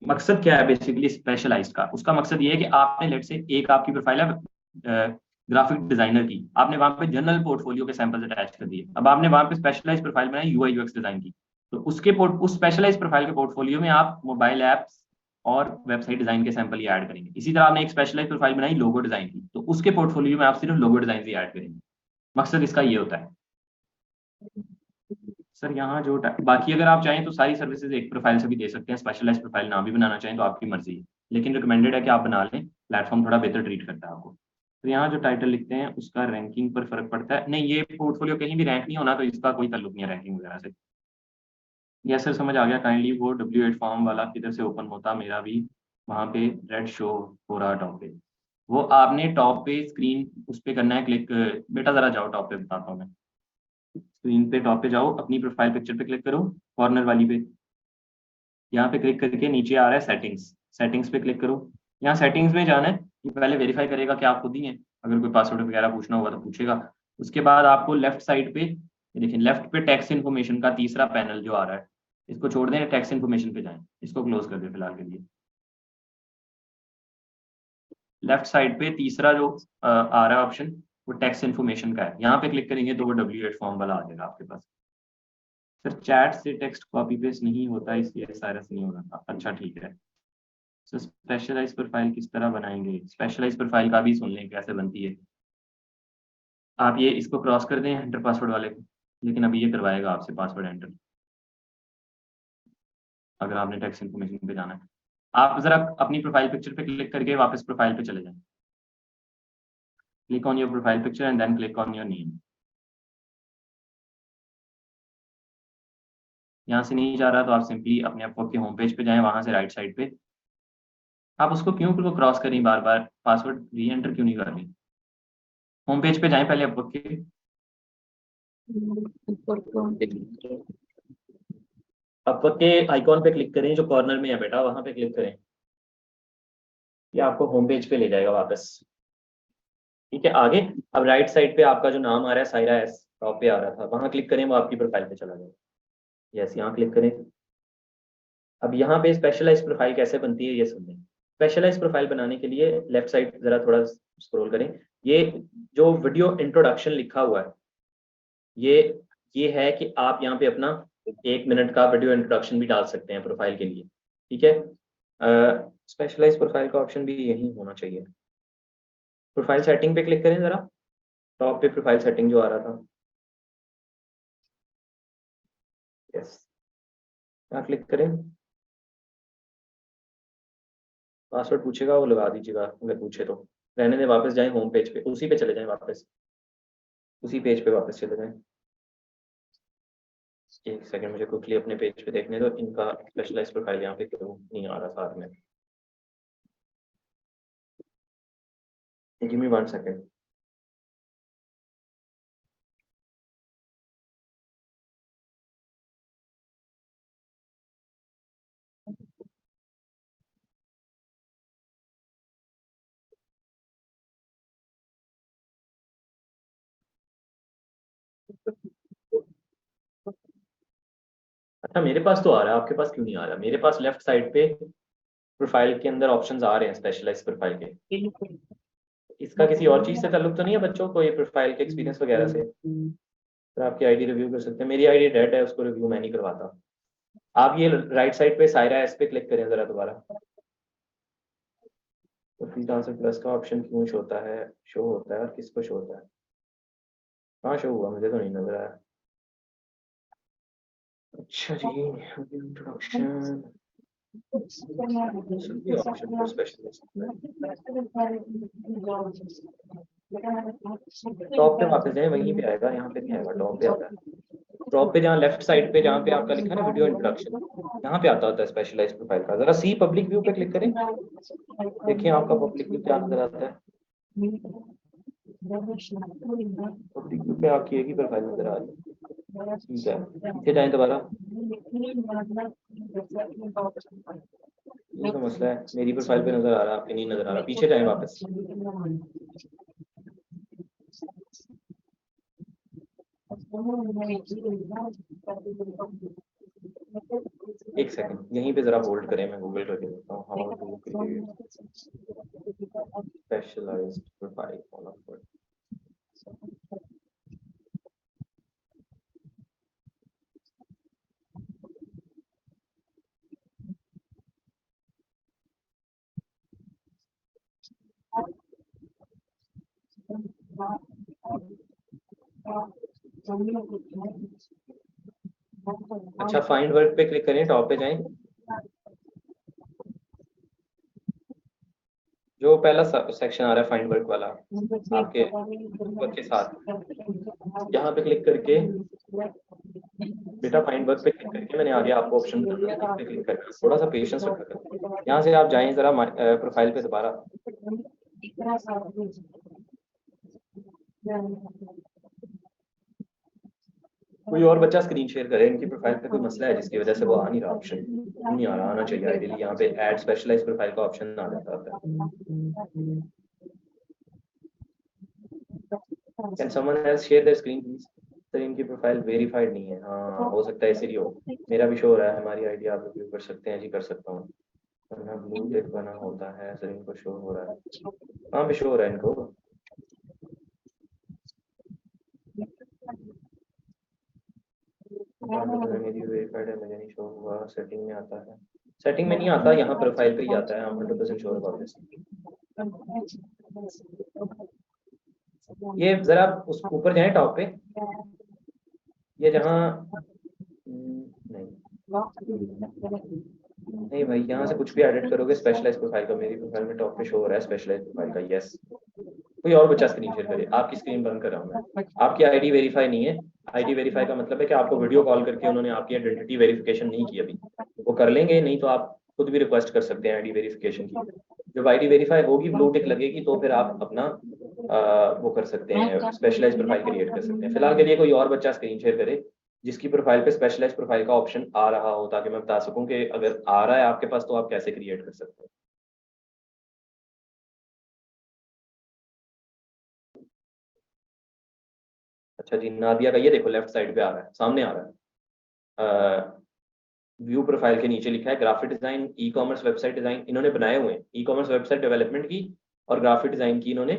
मकसद क्या है बेसिकली स्पेशलाइज्ड का, उसका मकसद ये है कि आपने लेट से एक आपकी प्रोफाइल है ग्राफिक डिजाइनर की, आपने वहां पे जनरल पोर्टफोलियो के सैंपल्स अटैच कर दिए। अब आपने वहां पे स्पेशलाइज प्रोफाइल बनाई यूआई यूएक्स डिजाइन की, तो उस स्पेशलाइज प्रोफाइल के पोर्टफोलियो में आप मोबाइल ऐप्स और वेबसाइट डिजाइन के सैंपल ही ऐड करेंगे। इसी तरह आपने एक स्पेशलाइज प्रोफाइल बनाई लोगो डिजाइन की, तो उसके पोर्टफोलियो में आप सिर्फ लोगो डिजाइन ही ऐड करेंगे। मकसद इसका ये होता है सर। यहाँ जो बाकी अगर आप चाहें तो सारी सर्विसेज एक प्रोफाइल से भी दे सकते हैं, स्पेशलाइज प्रोफाइल ना भी बनाना चाहें तो आपकी मर्जी है, लेकिन रिकमेंडेड है कि आप बना लें, प्लेटफॉर्म थोड़ा बेहतर ट्रीट करता है आपको। तो यहाँ जो टाइटल लिखते हैं उसका रैंकिंग पर फर्क पड़ता है। नहीं, ये पोर्टफोलियो कहीं भी रैंक नहीं होना, तो इसका कोई ताल्लुक नहीं है रैंकिंग वगैरह से। यस सर, समझ आ गया। काइंडली वो W8 फॉर्म वाला किधर से ओपन होता, मेरा भी वहाँ पे रेड शो हो रहा टॉप पे। वो आपने टॉप पे स्क्रीन उस पे करना है क्लिक। बेटा जरा जाओ टॉप पे, बताता हूँ मैं। स्क्रीन पे टॉप पे जाओ, अपनी प्रोफाइल पिक्चर पे क्लिक करो, कॉर्नर वाली पे। यहाँ पे क्लिक करके नीचे आ रहा है सेटिंग्स, सेटिंग्स पे क्लिक करो। यहाँ सेटिंग्स में जाना है, ये पहले वेरीफाई करेगा कि आप खुद ही हैं। अगर कोई पासवर्ड वगैरह पूछना होगा तो पूछेगा। उसके बाद आपको लेफ्ट साइड पे, ये देखिए लेफ्ट पे टैक्स इन्फॉर्मेशन का तीसरा पैनल जो आ रहा है, इसको छोड़ दें, टैक्स इन्फॉर्मेशन पे जाएं, इसको क्लोज कर दें फिलहाल के लिए। लेफ्ट साइड पे तीसरा जो आ रहा है ऑप्शन, वो टैक्स इन्फॉर्मेशन का है। यहाँ पे क्लिक करेंगे तो वो W8 फॉर्म वाला आ जाएगा आपके पास। सर चैट से टेक्स्ट कॉपी पेस्ट नहीं होता, इसलिए साइरस नहीं हो रहा था। अच्छा ठीक है। सर स्पेशलाइज प्रोफाइल किस तरह बनाएंगे? स्पेशलाइज प्रोफाइल का भी सुन लें कैसे बनती है। आप ये इसको क्रॉस कर दें एंटर पासवर्ड वाले को, लेकिन अभी ये करवाएगा आपसे पासवर्ड एंटर, अगर आपने टैक्स इन्फॉर्मेशन पे जाना है। आप जरा अपनी प्रोफाइल पिक्चर पे क्लिक करके वापस प्रोफाइल पे चले जाएं। Click on your profile picture and then click on your name. यहाँ से नहीं जा रहा तो आप सिंपली अपने अपवर्क के होम पेज पे जाएं, वहां से राइट साइड पे आप उसको क्यों क्रॉस करें बार बार, पासवर्ड री एंटर क्यों नहीं कर रही? होम पेज पे जाएं पहले अपवर्क के, अपवर्क के आइकॉन पे क्लिक करें जो कॉर्नर में है बेटा, वहां पे क्लिक करें, ये आपको होम पेज पे ले जाएगा वापस। ठीक है, आगे अब राइट साइड पे आपका जो नाम आ रहा है सायरा एस, टॉप पे आ रहा था, वहां क्लिक करें, वो आपकी प्रोफाइल पे चला जाएगा। यस, यहाँ क्लिक करें। अब यहाँ पे स्पेशलाइज प्रोफाइल कैसे बनती है ये सुन लें। स्पेशलाइज प्रोफाइल बनाने के लिए लेफ्ट साइड जरा थोड़ा स्क्रॉल करें, ये जो वीडियो इंट्रोडक्शन लिखा हुआ है, ये ये है कि आप यहाँ पे अपना 1 मिनट का वीडियो इंट्रोडक्शन भी डाल सकते हैं प्रोफाइल के लिए। ठीक है, स्पेशलाइज प्रोफाइल का ऑप्शन भी यही होना चाहिए। प्रोफाइल सेटिंग पे क्लिक करें जरा, टॉप पे प्रोफाइल सेटिंग जो आ रहा था, यस, यहाँ क्लिक करें। पासवर्ड पूछेगा वो लगा दीजिएगा, अगर पूछे तो रहने दें। वापस जाएं होम पेज पे, उसी पे चले जाएं, वापस उसी पेज पे वापस चले जाएं। एक सेकंड मुझे क्विकली अपने पेज पे देखने दो, इनका स्पेशलाइज प्रोफाइल यहाँ पे क्यों नहीं आ रहा साथ में। Give me 1 second. अच्छा मेरे पास तो आ रहा है, आपके पास क्यों नहीं आ रहा? मेरे पास लेफ्ट साइड पे प्रोफाइल के अंदर ऑप्शंस आ रहे हैं स्पेशलाइज प्रोफाइल के। इसका किसी और चीज से ताल्लुक तो नहीं है बच्चों को, ये प्रोफाइल के एक्सपीरियंस वगैरह से? तो आपकी आईडी रिव्यू कर सकते हैं, मेरी आईडी डेड है, उसको रिव्यू मैं नहीं करवाता। आप ये राइट साइड पे सायरा एस पे क्लिक करें जरा दोबारा। तो फ्री ट्रांसफर प्लस का ऑप्शन क्यों शो होता है, शो होता है और किसको शो होता है? कहाँ शो हुआ, मुझे तो नहीं नजर आया। अच्छा जी, इंट्रोडक्शन सभी ऑप्शन पर स्पेशलिस्ट, टॉप पे वापस जाए, वहीं पे आएगा, यहाँ पे नहीं आएगा, टॉप पे आता है। टॉप पे जहाँ लेफ्ट साइड पे जहाँ पे आपका लिखा है ना वीडियो इंट्रोडक्शन, यहाँ पे आता होता है स्पेशलाइज प्रोफाइल का। जरा सी पब्लिक व्यू पे क्लिक करें, देखिए आपका पब्लिक व्यू क्या नजर आता है। पब्लिक व्यू पे आपकी एक ही प्रोफाइल नजर आ रही है। ठीक है, पीछे जाए दोबारा। ये तो मसला है, मेरी प्रोफाइल पे नजर आ रहा है, आपके नहीं नजर आ रहा। पीछे जाए वापस। एक सेकंड यहीं पे जरा होल्ड करें, मैं गूगल करके देखता हूँ how to create specialized profile for. अच्छा फाइंड वर्क पे क्लिक करें, टॉप पे जाएं, जो पहला सेक्शन आ रहा है फाइंड वर्क वाला आपके वर्क के साथ, यहाँ पे क्लिक करके बेटा फाइंड वर्क पे क्लिक करके मैंने आगे आपको ऑप्शन बताया इस पे क्लिक करके थोड़ा सा पेशेंस रखा करें। यहाँ से आप जाएं जरा प्रोफाइल पे दोबारा। कोई और बच्चा स्क्रीन शेयर करे, इनकी प्रोफाइल पे कोई मसला है जिसकी वजह से वो आ नहीं रहा ऑप्शन, नहीं आ रहा, आना चाहिए आइडियली। यहाँ पे ऐड स्पेशलाइज प्रोफाइल का ऑप्शन आ जाता है। Can someone else share their screen please? Sir इनकी प्रोफाइल वेरीफाइड नहीं है। हाँ हो सकता है इसीलिए हो। मेरा भी शो हो रहा है, हमारी आईडी आप रिव्यू कर सकते हैं जी, कर सकता हूँ, वरना ब्लू टिक बना होता है। सर इनको शो हो रहा है, कहाँ पे शो हो रहा है इनको? मेरी वेरीफाइड है, मुझे नहीं शो हुआ। सेटिंग में आता है, सेटिंग में नहीं आता, यहाँ प्रोफाइल पे ही आता है। हम 100% श्योर अबाउट दिस। ये जरा उस ऊपर जाए टॉप पे, ये जहाँ नहीं नहीं भाई, यहाँ से कुछ भी एडिट करोगे स्पेशलाइज प्रोफाइल का, मेरी प्रोफाइल में टॉप पे शो हो रहा है स्पेशलाइज प्रोफाइल का। यस, कोई और बच्चा स्क्रीन शेयर करे। आपकी स्क्रीन बंद कर रहा हूँ मैं। आपकी आईडी वेरीफाई नहीं है। आईडी वेरीफाई का मतलब है कि आपको वीडियो कॉल करके उन्होंने आपकी आइडेंटिटी वेरिफिकेशन नहीं की अभी। वो कर लेंगे, नहीं तो आप खुद भी रिक्वेस्ट कर सकते हैं आईडी वेरिफिकेशन की। जब आईडी वेरीफाई होगी, ब्लू टिक लगेगी, तो फिर आप अपना वो कर सकते हैं, स्पेशलाइज प्रोफाइल क्रिएट कर सकते हैं। फिलहाल के लिए कोई और बच्चा स्क्रीन शेयर करे जिसकी प्रोफाइल पे स्पेशलाइज प्रोफाइल का ऑप्शन आ रहा हो, ताकि मैं बता सकूं कि अगर आ रहा है आपके पास तो आप कैसे क्रिएट कर सकते हैं। अच्छा जी, नादिया का ये देखो लेफ्ट साइड पे आ रहा है, सामने आ रहा है। व्यू प्रोफाइल के नीचे लिखा है graphic design, e commerce website design इन्होंने बनाए हुए हैं। ई कॉमर्स वेबसाइट डेवलपमेंट की और ग्राफिक डिजाइन की इन्होंने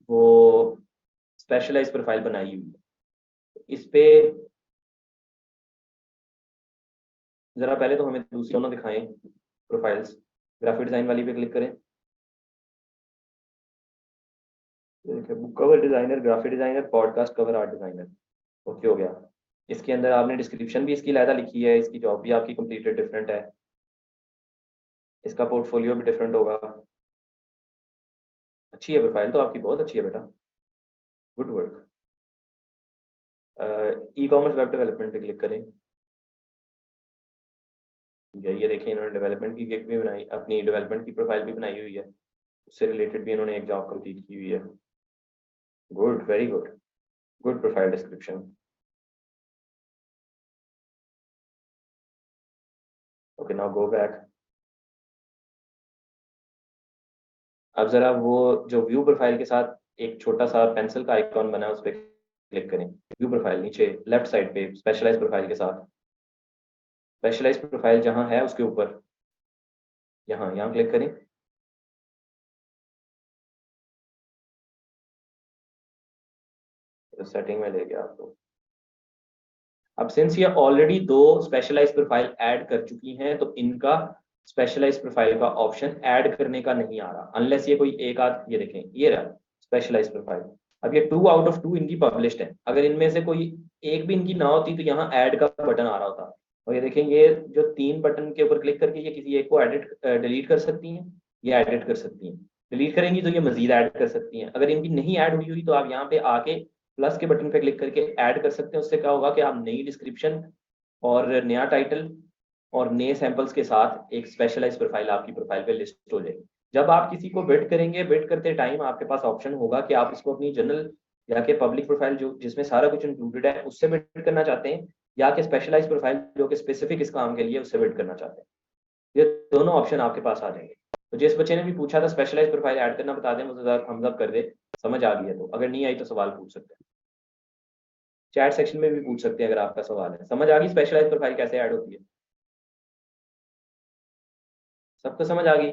वो स्पेशलाइज प्रोफाइल बनाई हुई है। इस पे जरा पहले तो हमें दूसरी दोनों दिखाएं प्रोफाइल्स। ग्राफिक डिजाइन वाली पे क्लिक करें, देखिए book cover designer, graphic designer, podcast cover art designer. Okay हो गया। इसके अंदर आपने डिस्क्रिप्शन भी इसकी लायदा लिखी है, इसकी जॉब भी आपकी कंप्लीटेड डिफरेंट है, इसका पोर्टफोलियो भी डिफरेंट होगा। अच्छी है प्रोफाइल तो आपकी, बहुत अच्छी है बेटा, good work. E commerce web development पे क्लिक करें। ठीक है, ये देखिए इन्होंने डेवलपमेंट की गिग भी बनाई, अपनी डेवलपमेंट की प्रोफाइल भी बनाई हुई है, उससे रिलेटेड भी इन्होंने एक जॉब कंप्लीट की हुई है। Good, very good, good profile description. Okay, now go back. अब जरा वो जो व्यू प्रोफाइल के साथ एक छोटा सा पेंसिल का आइकॉन बना है, उस पर क्लिक करें। व्यू प्रोफाइल नीचे लेफ्ट साइड पे स्पेशलाइज प्रोफाइल के साथ, स्पेशलाइज प्रोफाइल जहां है उसके ऊपर, यहाँ यहाँ क्लिक करें। तो सेटिंग में ले गया आपको। अब सिंस ये ऑलरेडी दो स्पेशलाइज प्रोफाइल ऐड कर चुकी हैं, तो इनका स्पेशलाइज प्रोफाइल का ऑप्शन ऐड करने का नहीं आ रहा, अनलेस ये कोई एक आध, ये देखें ये रहा स्पेशलाइज प्रोफाइल। अब ये 2 आउट ऑफ 2 इनकी पब्लिश्ड है, अगर इनमें से कोई एक भी इनकी ना होती तो यहाँ ऐड का बटन आ रहा होता। और ये देखें, ये जो 3 बटन के ऊपर क्लिक करके ये किसी एक को एडिट डिलीट कर सकती हैं, ये एडिट कर सकती हैं। डिलीट करेंगी तो ये मजीद ऐड कर सकती हैं। अगर इनकी नहीं ऐड हुई हुई तो आप यहाँ पे आके प्लस के बटन पे क्लिक करके ऐड कर सकते हैं। उससे क्या होगा कि आप नई डिस्क्रिप्शन और नया टाइटल और नए सैंपल्स के साथ एक स्पेशलाइज प्रोफाइल आपकी प्रोफाइल पे लिस्ट हो जाएगी। जब आप किसी को बिड करेंगे, बिड करते टाइम आपके पास ऑप्शन होगा कि आप इसको अपनी जनरल या के पब्लिक प्रोफाइल जो जिसमें सारा कुछ इंक्लूडेड है उससे बिड करना चाहते हैं, या कि स्पेशलाइज प्रोफाइल जो कि स्पेसिफिक इस काम के लिए उससे बिड करना चाहते हैं। ये दोनों ऑप्शन आपके पास आ जाएंगे। तो जिस बच्चे ने भी पूछा था स्पेशलाइज प्रोफाइल ऐड करना, बता दें मुझे जरा थम्स अप कर दे, समझ आ गई है तो। अगर नहीं आई तो सवाल पूछ सकते हैं, चैट सेक्शन में भी पूछ सकते हैं अगर आपका सवाल है। समझ आ गई स्पेशलाइज प्रोफाइल कैसे ऐड होती है? सबको समझ आ गई?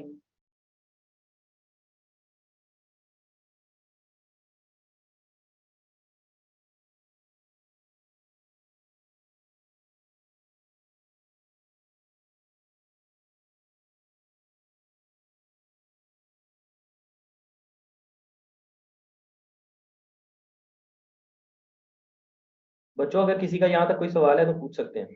बच्चों अगर किसी का यहाँ तक कोई सवाल है तो पूछ सकते हैं।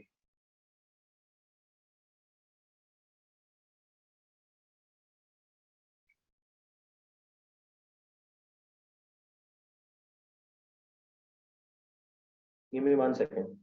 Give me 1 second.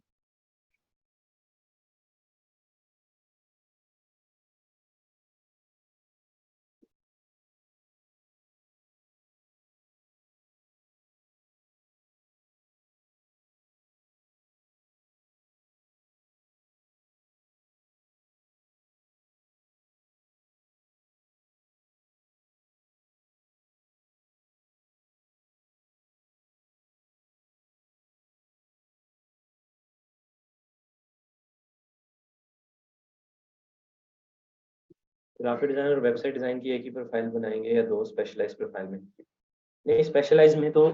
Graphic design और वेबसाइट डिजाइन की एक ही प्रोफाइल बनाएंगे या दो स्पेशलाइज प्रोफाइल में? नहीं, स्पेशलाइज में तो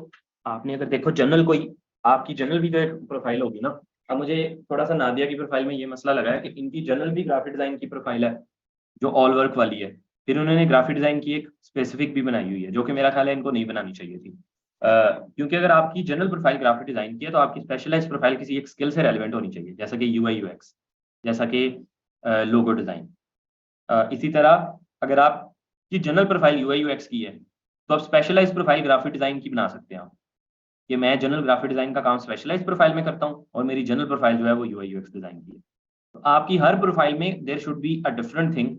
आपने अगर देखो जनरल कोई आपकी जनरल भी तो एक प्रोफाइल होगी ना। अब मुझे थोड़ा सा नादिया की प्रोफाइल में ये मसला लगा है कि इनकी जनरल भी ग्राफिक डिजाइन की प्रोफाइल है जो ऑल वर्क वाली है, फिर उन्होंने ग्राफिक डिजाइन की एक स्पेसिफिक भी बनाई हुई है जो कि मेरा ख्याल है इनको नहीं बनानी चाहिए थी। क्योंकि अगर आपकी जनरल प्रोफाइल ग्राफिक डिजाइन की है तो आपकी स्पेशलाइज प्रोफाइल किसी एक स्किल से रेलिवेंट होनी चाहिए, जैसा कि यूआई यूएक्स, जैसा कि लोगो डिजाइन। इसी तरह अगर आपकी जनरल प्रोफाइल यूआई यूएक्स की है तो आप स्पेशलाइज प्रोफाइल ग्राफिक डिजाइन की बना सकते हैं आप, कि मैं जनरल ग्राफिक डिजाइन का काम स्पेशलाइज प्रोफाइल में करता हूँ और मेरी जनरल प्रोफाइल जो है वो यूआई यूएक्स डिजाइन की है। तो आपकी हर प्रोफाइल में there should be a different thing,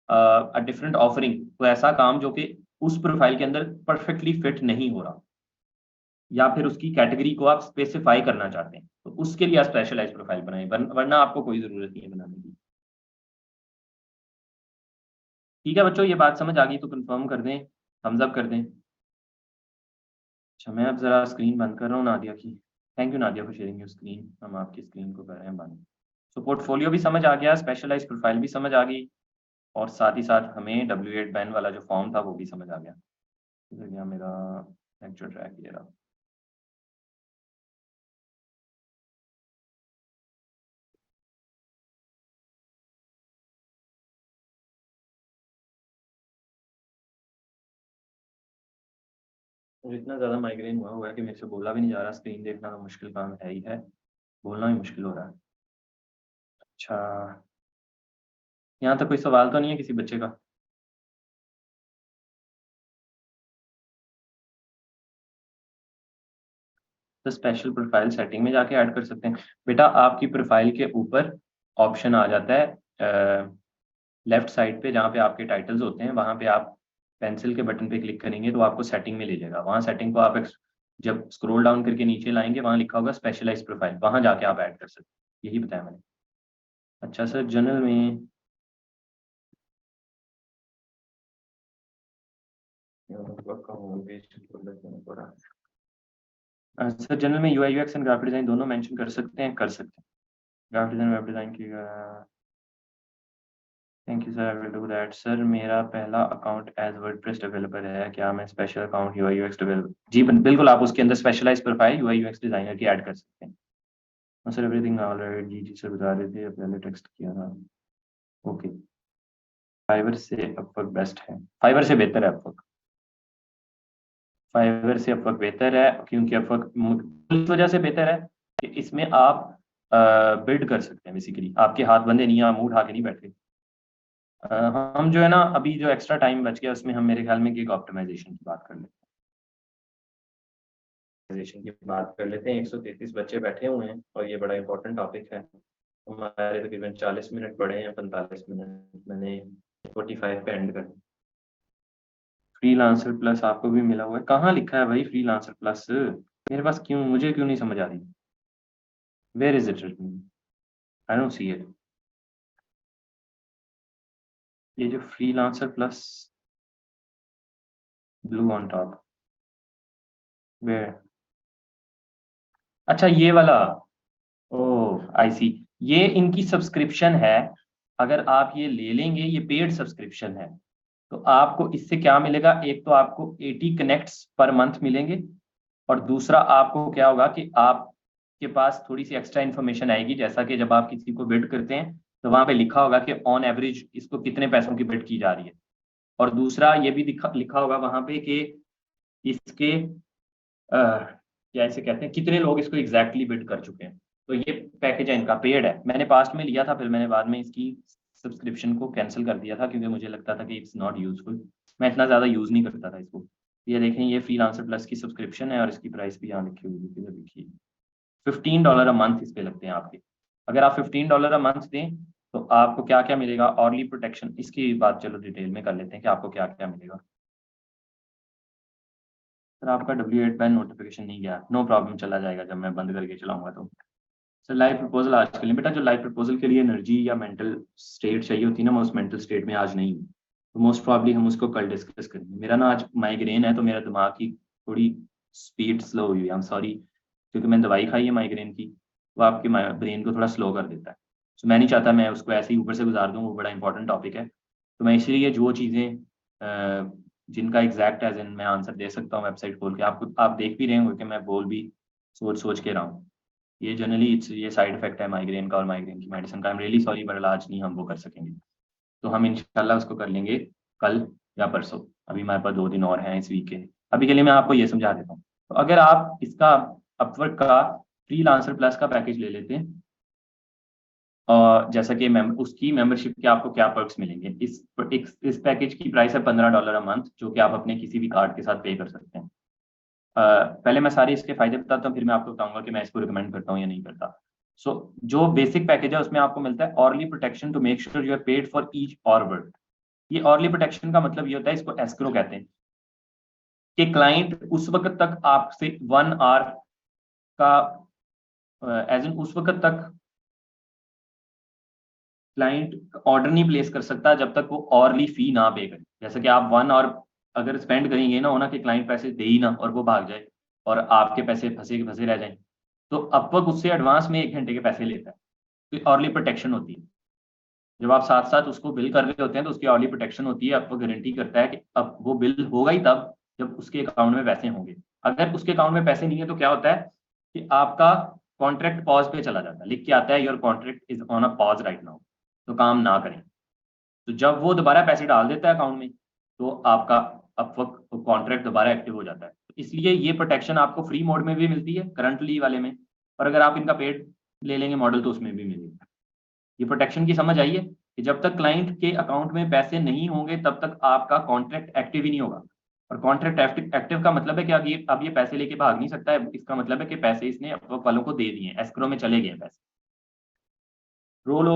a different offering, तो ऐसा काम जो कि उस प्रोफाइल के अंदर परफेक्टली फिट नहीं हो रहा या फिर उसकी कैटेगरी को आप स्पेसिफाई करना चाहते हैं, तो उसके लिए आप स्पेशलाइज प्रोफाइल बनाएं, वरना आपको कोई जरूरत नहीं है बनाने की। ठीक है बच्चों, ये बात समझ आ गई तो कंफर्म कर दें, थम्स अप कर दें। अच्छा, मैं अब जरा स्क्रीन बंद कर रहा हूँ नादिया की। Thank you Nadia for sharing your screen. हम आपकी स्क्रीन को कर रहे हैं बंद। सो पोर्टफोलियो भी समझ आ गया, स्पेशलाइज प्रोफाइल भी समझ आ गई, और साथ ही साथ हमें W8 बैन वाला जो फॉर्म था वो भी समझ आ गया। इधर गया मेरा लेक्चर ट्रैक, ये रहा। मुझे इतना ज़्यादा माइग्रेन हुआ है कि मेरे से बोला भी नहीं जा रहा, स्क्रीन देखना तो मुश्किल काम है ही है, बोलना भी मुश्किल हो रहा है। अच्छा, यहाँ तक कोई सवाल तो नहीं है किसी बच्चे का? तो स्पेशल प्रोफाइल सेटिंग में जाके ऐड कर सकते हैं बेटा। आपकी प्रोफाइल के ऊपर ऑप्शन आ जाता है लेफ्ट साइड पे, जहाँ पे आपके टाइटल्स होते हैं, वहाँ पे आप पेंसिल के बटन पे क्लिक करेंगे तो आपको सेटिंग में ले जाएगा। वहाँ सेटिंग को आप जब स्क्रॉल डाउन करके नीचे लाएंगे वहाँ लिखा होगा स्पेशलाइज प्रोफाइल, वहाँ जाके आप ऐड कर सकते हैं। यही बताया मैंने। अच्छा सर, जनरल में सर जनरल में UI UX and graphic design दोनों मेंशन कर सकते हैं? कर सकते हैं। ग्राफिक डिजाइन वेब डिजाइन की। Thank you sir, I will do that. Sir मेरा पहला अकाउंट एज वर्डप्रेस डेवलपर है, क्या मैं special account UI UX developer? जी बिल्कुल, आप उसके अंदर specialize profile UI UX designer की ऐड कर सकते हैं। सर एवरीथिंग ऑलराइट, जी जी सर बता रहे थे, पहले टेक्स्ट किया था। ओके, फाइवर से अपवर्क बेस्ट है? फाइवर से बेहतर है अपवर्क। फाइवर से अपवर्क बेहतर है क्योंकि अपवर्क इस वजह से बेहतर है कि इसमें आप बिल्ड कर सकते हैं। बेसिकली आपके हाथ बंधे नहीं, आप मुंह उठा के नहीं बैठे। हम जो है ना, अभी जो एक्स्ट्रा टाइम बच गया उसमें हम मेरे ख्याल में गिग ऑप्टिमाइजेशन की बात कर लेते हैं। की बात कर लेते हैं। 133 बच्चे बैठे हुए हैं और ये बड़ा इंपॉर्टेंट टॉपिक है। हमारे तकरीबन 40 मिनट पड़े हैं, 45 मिनट मैंने 45 पे एंड कर। फ्रीलांसर प्लस आपको भी मिला हुआ है? कहाँ लिखा है भाई फ्रीलांसर प्लस? मेरे पास क्यों, मुझे क्यों नहीं समझ आ रही? Where is it written? I don't see it. ये जो freelancer plus blue on top, where? अच्छा ये वाला, ओह आई सी। ये इनकी सब्सक्रिप्शन है। अगर आप ये ले लेंगे, ये पेड सब्सक्रिप्शन है, तो आपको इससे क्या मिलेगा? एक तो आपको 80 कनेक्ट्स पर मंथ मिलेंगे, और दूसरा आपको क्या होगा कि आपके पास थोड़ी सी एक्स्ट्रा इन्फॉर्मेशन आएगी, जैसा कि जब आप किसी को बिड करते हैं तो वहां पे लिखा होगा कि ऑन एवरेज इसको कितने पैसों की बिड की जा रही है। और दूसरा ये भी लिखा होगा वहां पे कि इसके क्या इसे कहते हैं, कितने लोग इसको एग्जैक्टली बिड कर चुके हैं। तो ये पैकेज है इनका, पेड है। मैंने पास्ट में लिया था, फिर मैंने बाद में इसकी सब्सक्रिप्शन को कैंसिल कर दिया था क्योंकि मुझे लगता था कि इट्स नॉट यूजफुल। मैं इतना ज़्यादा यूज़ नहीं करता था इसको। ये देखें, ये फ्रीलांसर प्लस की सब्सक्रिप्शन है और इसकी प्राइस भी यहाँ लिखी हुई है, किधर लिखी है? $15 अ मंथ इस पे लगते हैं आपके। अगर आप $15 अ मंथ दें तो आपको क्या क्या मिलेगा? ऑर्ली प्रोटेक्शन, इसकी बात चलो डिटेल में कर लेते हैं कि आपको क्या क्या मिलेगा। सर आपका W8 बैन नोटिफिकेशन नहीं गया? नो प्रॉब्लम, चला जाएगा जब मैं बंद करके चलाऊंगा तो। सर लाइव प्रपोजल आज के लिए बेटा, जो लाइव प्रपोजल के लिए एनर्जी या मेंटल स्टेट चाहिए होती है ना, मैं उस मेंटल स्टेट में आज नहीं हूँ, तो मोस्ट प्रॉब्ली हम उसको कल डिस्कस करेंगे। मेरा ना आज माइग्रेन है तो मेरा दिमाग की थोड़ी स्पीड स्लो हुई है, आई एम सॉरी, क्योंकि मैंने दवाई खाई है माइग्रेन की, वो आपके ब्रेन को थोड़ा स्लो कर देता है। तो मैं नहीं चाहता मैं उसको ऐसे ही ऊपर से गुजार दूँ, वो बड़ा इंपॉर्टेंट टॉपिक है। तो मैं इसलिए जो चीज़ें जिनका एग्जैक्ट एज इन मैं आंसर दे सकता हूँ वेबसाइट खोल के, आप देख भी रहे होंगे कि मैं बोल भी सोच सोच के रहा हूँ। ये जनरली ये साइड इफेक्ट है माइग्रेन का और माइग्रेन की मेडिसिन का। I am really sorry but आज नहीं हम वो कर सकेंगे, तो हम इंशाल्लाह उसको कर लेंगे कल या परसों। अभी हमारे पास 2 दिन और हैं इस वीक के। अभी के लिए मैं आपको ये समझा देता हूँ। तो अगर आप इसका अपवर्क का फ्रीलांसर प्लस का पैकेज ले लेते हैं, और जैसा कि उसकी मेंबरशिप के आपको क्या पर्क्स मिलेंगे, इस पैकेज की प्राइस है $15 अ मंथ, जो कि आप अपने किसी भी कार्ड के साथ पे कर सकते हैं। पहले मैं सारे इसके फायदे बताता हूँ, फिर मैं आपको बताऊंगा कि मैं इसको रिकमेंड करता हूँ या नहीं करता। जो बेसिक पैकेज है उसमें आपको मिलता है hourly protection to make sure you are paid for each order. ये ऑर्ली प्रोटेक्शन का मतलब ये होता है, इसको एस्क्रो कहते हैं, कि क्लाइंट उस वक्त तक आपसे 1 आवर का एज इन उस वक्त तक क्लाइंट ऑर्डर नहीं प्लेस कर सकता जब तक वो ऑरली फी ना पे करे। जैसे कि आप 1 आवर अगर स्पेंड करेंगे ना, होना कि क्लाइंट पैसे दे ही ना और वो भाग जाए और आपके पैसे फंसे के फंसे रह जाए, तो अपवर्क उससे एडवांस में 1 घंटे के पैसे लेता है। तो ऑर्ली प्रोटेक्शन होती है। जब आप साथ साथ उसको बिल कर रहे होते हैं तो उसकी ऑर्ली प्रोटेक्शन होती है। अपवर्क गारंटी करता है कि अब वो बिल होगा ही तब जब उसके अकाउंट में पैसे होंगे। अगर उसके अकाउंट में पैसे नहीं है तो क्या होता है कि आपका कॉन्ट्रैक्ट पॉज पे चला जाता है, लिख के आता है your contract is on a pause right now, तो काम ना करें। तो जब वो दोबारा पैसे डाल देता है अकाउंट में, तो आपका अपवर्क कॉन्ट्रैक्ट दोबारा एक्टिव हो जाता है। तो इसलिए ये प्रोटेक्शन आपको फ्री मोड में भी मिलती है करंटली वाले में, और अगर आप इनका पेड ले लेंगे मॉडल तो उसमें भी मिलेगी। ये प्रोटेक्शन की समझ आई है कि जब तक क्लाइंट के अकाउंट में पैसे नहीं होंगे तब तक आपका कॉन्ट्रैक्ट एक्टिव ही नहीं होगा। और कॉन्ट्रैक्ट एक्टिव का मतलब है कि अब ये पैसे लेके भाग नहीं सकता है। इसका मतलब है कि पैसे इसने अपवर्क वालों को दे दिए, एस्क्रो में चले गए पैसे। रोल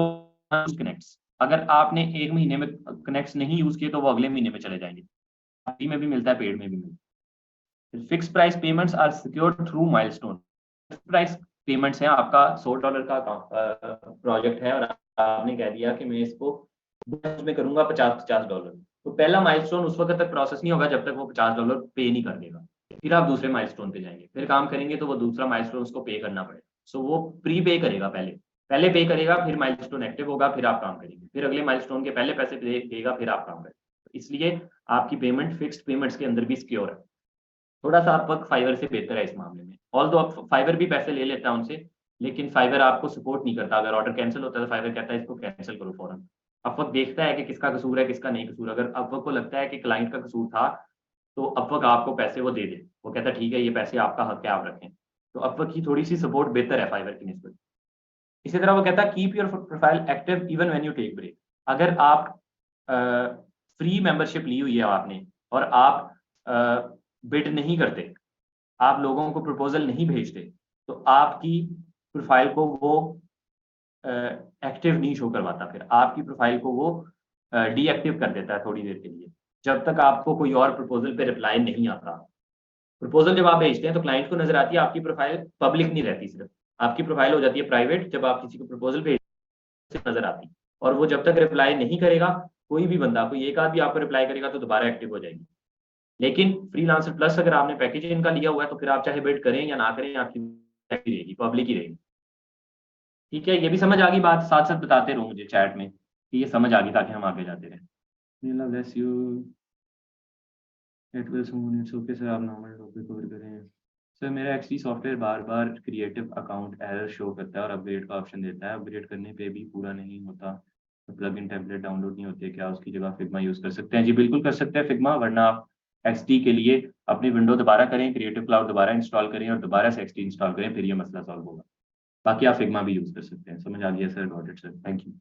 कनेक्ट्स, अगर आपने 1 महीने में कनेक्ट्स नहीं यूज किए तो वो अगले महीने में चले जाएंगे। फ्री में भी मिलता है, पेड में भी मिलता है। Fix price payments are secured through milestone. Fix price payments हैं, आपका $100 का प्रोजेक्ट है और आपने कह दिया कि मैं इसको में करूंगा $50 तो पहला माइलस्टोन उस वक्त तक प्रोसेस नहीं होगा जब तक वो $50 पे नहीं कर देगा। फिर आप दूसरे माइलस्टोन पे जाएंगे, फिर काम करेंगे तो वो दूसरा माइलस्टोन उसको पे करना पड़ेगा। सो वो प्री पे करेगा, पहले पहले पे करेगा, फिर माइलस्टोन एक्टिव होगा, फिर आप काम करेंगे, फिर अगले माइलस्टोन के पहले पैसे देगा, फिर आप काम करेंगे। इसलिए आपकी पेमेंट फिक्स्ड पेमेंट्स के अंदर भी सिक्योर है। थोड़ा सा अपवर्क फाइवर से बेहतर है इस मामले में। ऑल दो फाइवर भी पैसे ले लेता है उनसे, लेकिन फाइवर आपको सपोर्ट नहीं करता। अगर ऑर्डर कैंसिल होता है तो फाइवर कहता है इसको कैंसिल करो फौरन। अपवर्क देखता है कि किसका कसूर है किसका नहीं कसूर। अगर अपवर्क को लगता है कि क्लाइंट का कसूर था तो अपवर्क आपको पैसे वो दे दे, वो कहता है ठीक है ये पैसे आपका हक है आप रखें। तो अपवर्क की थोड़ी सी सपोर्ट बेहतर है फाइवर की निस्बत। इसी तरह वो कहता है keep your profile active even when you take break. अगर आप फ्री मेंबरशिप ली हुई है आपने और आप बिड नहीं करते, आप लोगों को प्रपोजल नहीं भेजते, तो आपकी प्रोफाइल को वो एक्टिव नहीं शो करवाता। फिर आपकी प्रोफाइल को वो डीएक्टिव कर देता है थोड़ी देर के लिए, जब तक आपको कोई और प्रपोजल पे रिप्लाई नहीं आता। प्रपोजल जब आप भेजते हैं तो क्लाइंट को नजर आती है, आपकी प्रोफाइल पब्लिक नहीं रहती, सिर्फ आपकी प्रोफाइल हो जाती है प्राइवेट जब आप किसी को प्रपोजल भेज नजर आती। और वो जब तक रिप्लाई नहीं करेगा, कोई भी बंदा, कोई एक आध भी आपको रिप्लाई करेगा तो दोबारा एक्टिव हो जाएगी। लेकिन फ्रीलांसर प्लस अगर आपने पैकेज इनका लिया हुआ है तो फिर आप चाहे बिड करें या ना करें, आपकी रहेगी, पब्लिक ही रहेगी। ठीक है, ये भी समझ आ गई बात? साथ साथ बताते रहो मुझे चैट में कि ये समझ आ गई, ताकि हम आगे जाते रहें। Bless you, it will soon, it's okay sir, आप नॉर्मल टॉपिक कवर करें। सर मेरा एक्चुअली सॉफ्टवेयर बार बार क्रिएटिव अकाउंट एरर शो करता है और अपग्रेड का ऑप्शन देता है, अपग्रेड करने पे भी पूरा नहीं होता, तो प्लग इन टेम्पलेट डाउनलोड नहीं होते, क्या उसकी जगह फिग्मा यूज़ कर सकते हैं? जी बिल्कुल कर सकते हैं फिग्मा, वरना आप एक्सटी के लिए अपनी विंडो दोबारा करें, क्रिएटिव क्लाउड दोबारा इंस्टॉल करें और दोबारा से एक्सटी इंस्टॉल करें, फिर ये मसला सॉल्व होगा। बाकी आप फिग्मा भी यूज़ कर सकते हैं। समझ आ गया sir? Got it sir, thank you.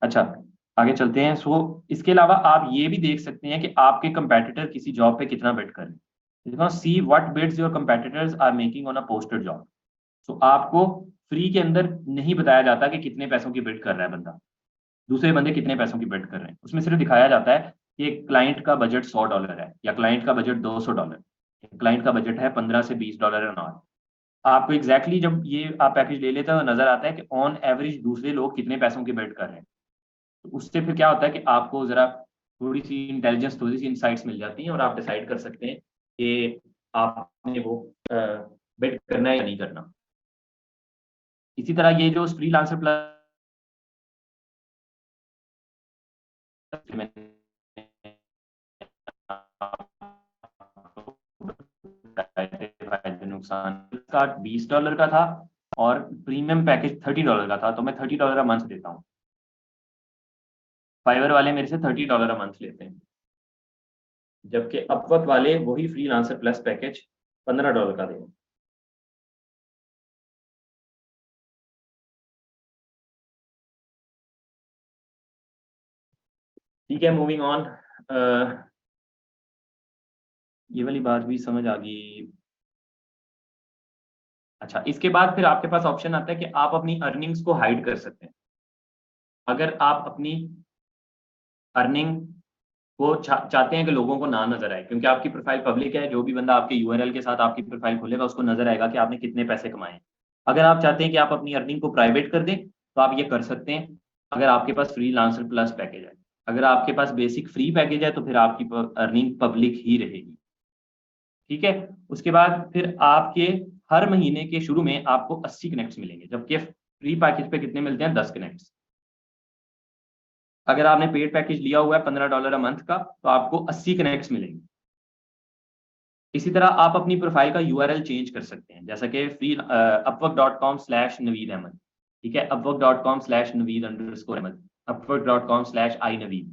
अच्छा, आगे चलते हैं। सो इसके अलावा आप ये भी देख सकते हैं कि आपके कंपेटिटर किसी जॉब पे कितना बिड कर रहे हैं। See what bids your competitors are making on a posted job. So आपको फ्री के अंदर नहीं बताया जाता कि कितने पैसों की बिड कर रहा है बंदा, दूसरे बंदे कितने पैसों की बिड कर रहे हैं। उसमें सिर्फ दिखाया जाता है कि क्लाइंट का बजट $100 है या क्लाइंट का बजट $200, क्लाइंट का बजट है $15 से $20 एन आवर। आपको एग्जैक्टली जब ये आप पैकेज ले लेते हैं तो नजर आता है कि ऑन एवरेज दूसरे लोग कितने पैसों की बिड कर रहे हैं। तो उससे फिर क्या होता है कि आपको जरा थोड़ी सी इंटेलिजेंस, थोड़ी सी इंसाइट्स मिल जाती हैं और आप डिसाइड कर सकते हैं कि आपने वो बिड करना है या नहीं करना। इसी तरह ये जो फ्रीलांसर प्लस नुकसान का $20 का था और प्रीमियम पैकेज $30 का था, तो मैं $30 अ मंथ देता हूँ। फाइवर वाले मेरे से $30 अ मंथ लेते हैं, जबकि अपवर्क वाले वही फ्रीलांसर प्लस पैकेज $15 का देंगे। ठीक है, मूविंग ऑन। ये वाली बात भी समझ आ गई। अच्छा, इसके बाद फिर आपके पास ऑप्शन आता है कि आप अपनी अर्निंग्स को हाइड कर सकते हैं। अगर आप अपनी अर्निंग को चाहते हैं कि लोगों को ना नजर आए, क्योंकि आपकी प्रोफाइल पब्लिक है, जो भी बंदा आपके यूआरएल के साथ आपकी प्रोफाइल खोलेगा उसको नजर आएगा कि आपने कितने पैसे कमाए। अगर आप चाहते हैं कि आप अपनी अर्निंग को प्राइवेट कर दें तो आप ये कर सकते हैं, अगर आपके पास फ्रीलांसर प्लस पैकेज है। अगर आपके पास बेसिक फ्री पैकेज है तो फिर आपकी अर्निंग पब्लिक ही रहेगी। ठीक है, उसके बाद फिर आपके हर महीने के शुरू में आपको 80 कनेक्ट्स मिलेंगे, जबकि फ्री पैकेज पे कितने मिलते हैं? 10 कनेक्ट्स। अगर आपने पेड पैकेज लिया हुआ है $15 अ मंथ का, तो आपको 80 कनेक्ट्स मिलेंगे। इसी तरह आप अपनी प्रोफाइल का यूआरएल चेंज कर सकते हैं, जैसा कि फ्री upwork.com/naveed ahmed, ठीक है, upwork.com/naveed_ahmed, upwork.com/inaveed।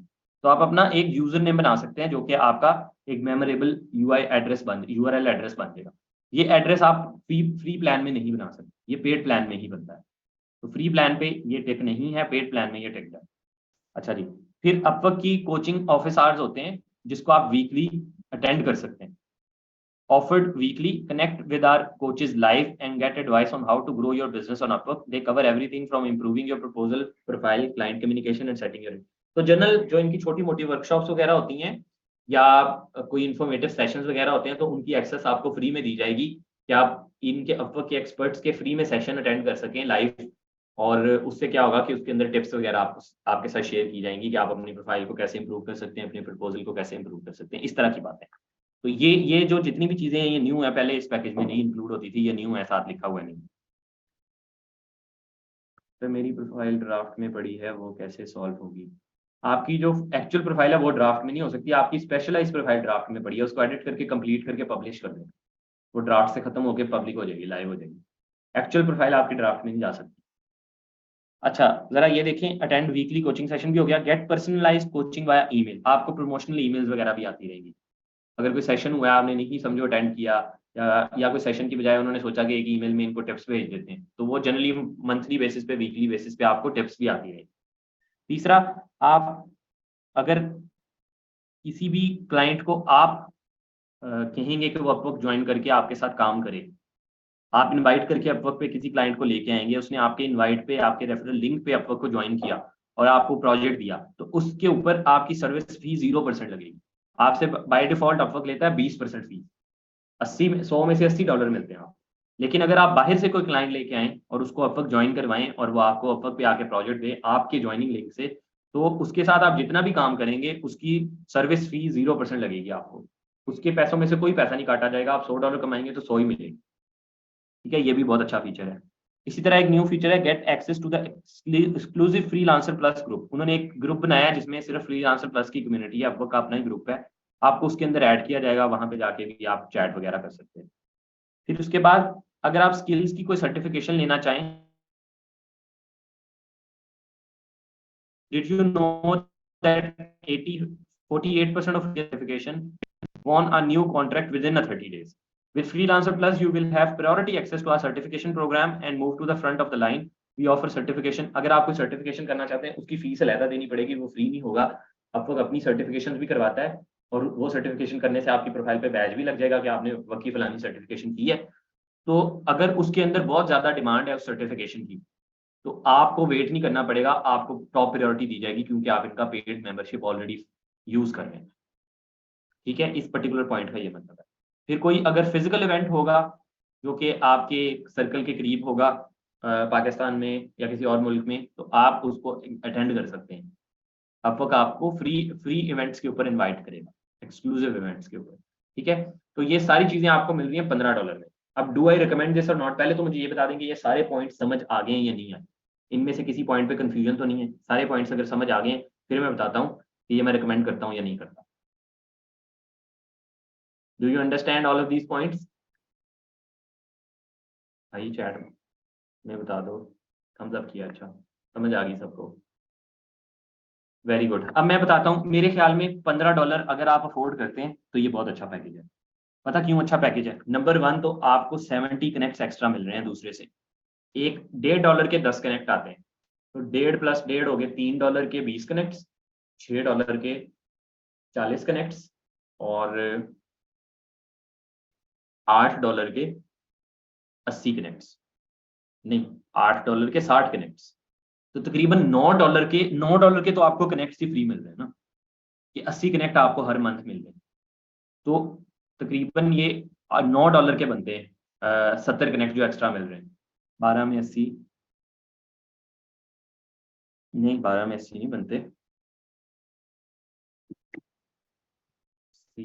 तो आप अपना एक यूजर नेम बना सकते हैं जो कि आपका एक मेमोरेबल यूआरएल एड्रेस बन जाएगा। ये एड्रेस आप फ्री प्लान में नहीं बना सकते, ये पेड प्लान में ही बनता है। तो फ्री प्लान पे ये टिक नहीं है, पेड प्लान में ये टिक है। अच्छा जी, फिर अपवर्क की कोचिंग ऑफिस आवर्स होते हैं जिसको आप वीकली अटेंड कर सकते हैं। Offered weekly, connect with our coaches live and get advice on how to grow your business on Upwork. They cover everything from improving your proposal, profile, client communication and setting your। तो general जो इनकी छोटी मोटी workshops वगैरह होती हैं या कोई इन्फॉर्मेटिव सेशंस वगैरह होते हैं, तो उनकी एक्सेस आपको फ्री में दी जाएगी कि आप इनके अपवर्क के एक्सपर्ट्स के फ्री में सेशन अटेंड कर सकें लाइव। और उससे क्या होगा कि उसके अंदर टिप्स वगैरह आपके साथ शेयर की जाएंगी कि आप अपनी प्रोफाइल को कैसे इंप्रूव कर सकते हैं, अपने प्रपोजल को कैसे इंप्रूव कर सकते हैं, इस तरह की बातें। तो ये जो जितनी भी चीजें हैं ये न्यू है, पहले इस पैकेज में नहीं इंक्लूड होती थी, ये न्यू है, साथ लिखा हुआ नहीं। तो मेरी प्रोफाइल ड्राफ्ट में पड़ी है, वो कैसे सॉल्व होगी? आपकी जो एक्चुअल प्रोफाइल है वो ड्राफ्ट में नहीं हो सकती, आपकी स्पेशलाइज प्रोफाइल ड्राफ्ट में पड़ी है, उसको एडिट करके कंप्लीट करके पब्लिश कर दें, वो ड्राफ्ट से खत्म होकर पब्लिक हो जाएगी, लाइव हो जाएगी। एक्चुअल प्रोफाइल आपकी ड्राफ्ट में नहीं जा सकती। अच्छा, जरा ये देखें, अटेंड वीकली कोचिंग सेशन भी हो गया। Get personalized coaching via email, आपको प्रमोशनल ईमेल्स वगैरह भी आती रहेगी। अगर कोई सेशन हुआ है, आपने नहीं समझो अटेंड किया, या कोई सेशन की बजाय उन्होंने सोचा कि एक ईमेल में इनको टिप्स भेज देते हैं, तो वो जनरली मंथली बेसिस पे, वीकली बेसिस पे आपको टिप्स भी आती रहेगी। तीसरा, आप अगर किसी भी क्लाइंट को आप कहेंगे कि वो अपवर्क ज्वाइन करके आपके साथ काम करे, आप इनवाइट करके अपवर्क पे किसी क्लाइंट को लेके आएंगे, उसने आपके इनवाइट पे, आपके रेफरल लिंक पे अपवर्क को ज्वाइन किया और आपको प्रोजेक्ट दिया, तो उसके ऊपर आपकी सर्विस फी 0% लगेगी। आपसे बाय डिफॉल्ट अपवर्क लेता है 20% फीस, 100 में से $80 मिलते हैं आप। लेकिन अगर आप बाहर से कोई क्लाइंट लेके आए और उसको अपवर्क ज्वाइन करवाएं और वो आपको अपवर्क पे आके प्रोजेक्ट दे आपके ज्वाइनिंग लिंक से, तो उसके साथ आप जितना भी काम करेंगे उसकी सर्विस फी 0% लगेगी आपको, उसके पैसों में से कोई पैसा नहीं काटा जाएगा। आप $100 कमाएंगे तो 100 ही मिलेगी। ठीक है, ये भी बहुत अच्छा फीचर है। इसी तरह एक न्यू फीचर है, get access to the exclusive freelancer plus group. उन्होंने एक ग्रुप बनाया है जिसमें सिर्फ फ्रीलांसर प्लस की कम्युनिटी है, अपवर्क का अपना ही ग्रुप है, आपको उसके अंदर ऐड किया जाएगा, वहां पे जाके भी आप चैट वगैरह कर सकते हैं। फिर उसके बाद अगर आप स्किल्स की कोई सर्टिफिकेशन लेना चाहें, did you know that 48% of certification won a new contract within 30 days. With Freelancer Plus, you will have priority access to our certification program and move to the front of the line. We offer certification. अगर आप कोई certification करना चाहते हैं उसकी fees अलग देनी पड़ेगी, वो फ्री नहीं होगा। अपवर्क अपनी सर्टिफिकेशन भी करवाता है और वो सर्टिफिकेशन करने से आपकी प्रोफाइल पे बैज भी लग जाएगा कि आपने अपवर्क की फलानी सर्टिफिकेशन की है। तो अगर उसके अंदर बहुत ज्यादा डिमांड है उस सर्टिफिकेशन की, तो आपको वेट नहीं करना पड़ेगा, आपको टॉप प्रायोरिटी दी जाएगी क्योंकि आप इनका पेड मेंबरशिप ऑलरेडी यूज कर रहे हैं। ठीक है, इस पर्टिकुलर पॉइंट का ये मतलब है। फिर कोई अगर फिजिकल इवेंट होगा जो कि आपके सर्कल के करीब होगा पाकिस्तान में या किसी और मुल्क में, तो आप उसको अटेंड कर सकते हैं। अपवर्क आपको फ्री इवेंट्स के ऊपर इनवाइट करेगा, एक्सक्लूसिव इवेंट्स के ऊपर। ठीक है, तो ये सारी चीजें आपको मिल रही हैं $15 में। अब डू आई रिकमेंड दिस और नॉट, पहले तो मुझे ये बता देंगे ये सारे पॉइंट समझ आ गए हैं या नहीं आए, इनमें से किसी पॉइंट पे कंफ्यूजन तो नहीं है? सारे पॉइंट्स अगर समझ आ गए हैं फिर मैं बताता हूँ कि ये मैं रिकमेंड करता हूँ या नहीं करता। Do you understand all of these points? भाई चैट में बता दो, थम्स अप किया, अच्छा समझ आ गई सबको, वेरी गुड। अब मैं बताता हूँ, मेरे ख्याल में $15 अगर आप अफोर्ड करते हैं तो ये बहुत अच्छा पैकेज है। पता क्यों अच्छा पैकेज है? नंबर 1 तो आपको 70 कनेक्ट्स एक्स्ट्रा मिल रहे हैं दूसरे से। एक $1.5 के 10 कनेक्ट आते हैं, तो 1.5 प्लस 1.5 हो गए $3 के 20 कनेक्ट्स, $6 के 40 कनेक्ट्स, और $8 के 80 कनेक्ट्स, नहीं $8 के 60 कनेक्ट्स, तो तकरीबन $9 के तो आपको कनेक्ट्स ही फ्री मिल रहे हैं ना, कि 80 कनेक्ट आपको हर मंथ मिल रहे हैं। तो तकरीबन ये $9 के बनते हैं 70 कनेक्ट जो एक्स्ट्रा मिल रहे हैं। 12 में 80 नहीं, 12 में 80 नहीं बनते, C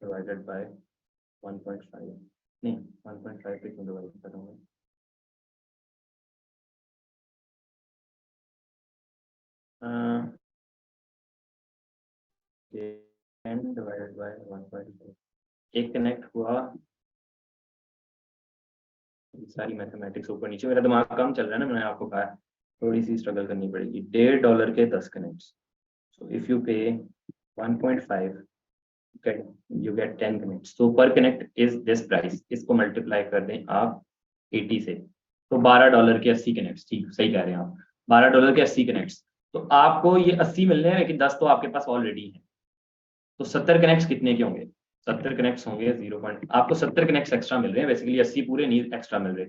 डिवाइडेड बाय 1.5, नहीं 1.5 पे क्यों डिवाइड करूँगा, डिवाइडेड बाय 1.5, एक कनेक्ट हुआ, सारी मैथमेटिक्स ऊपर नीचे, मेरा दिमाग कम चल रहा है ना, मैंने आपको कहा थोड़ी सी स्ट्रगल करनी पड़ेगी। $1.5 के 10 कनेक्ट्स, सो इफ यू पे 1.5 you get 10 connects, so per connect is this price, इसको मल्टीप्लाई कर दें आप 80 से, तो $12 के 80 कनेक्ट्स, ठीक सही कह रहे हैं आप, $12 के 80 कनेक्ट्स, तो आपको ये 80 मिल रहे हैं, लेकिन 10 तो आपके पास ऑलरेडी है, तो 70 कनेक्ट्स कितने के होंगे? 70 कनेक्ट्स होंगे 0. आपको 70 कनेक्ट्स एक्स्ट्रा मिल रहे हैं, बेसिकली 80 पूरे नहीं एक्स्ट्रा मिल रहे,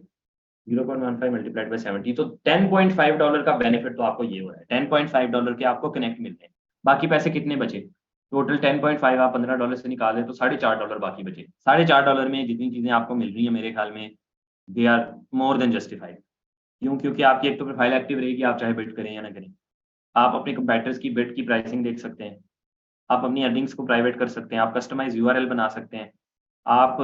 0.15 मल्टीप्लाइड बाय 70, तो $10.5 का बेनिफिट तो आपको ये हो रहा है, $10.5 के आपको कनेक्ट मिल रहे हैं। बाकी पैसे कितने बचे? टोटल 10.5 आप $15 से निकाल दें तो $4.5 बाकी बचे। $4.5 में जितनी चीजें आपको मिल रही है, मेरे ख्याल में they are more than justified. क्यों? क्योंकि आपकी एक तो प्रोफाइल एक्टिव रहेगी, आप चाहे बिड करें या ना करें, आप अपने कंपेटिटर्स की बिड की प्राइसिंग देख सकते हैं, आप अपनी अर्निंग्स को प्राइवेट कर सकते हैं, आप कस्टमाइज URL बना सकते हैं, आप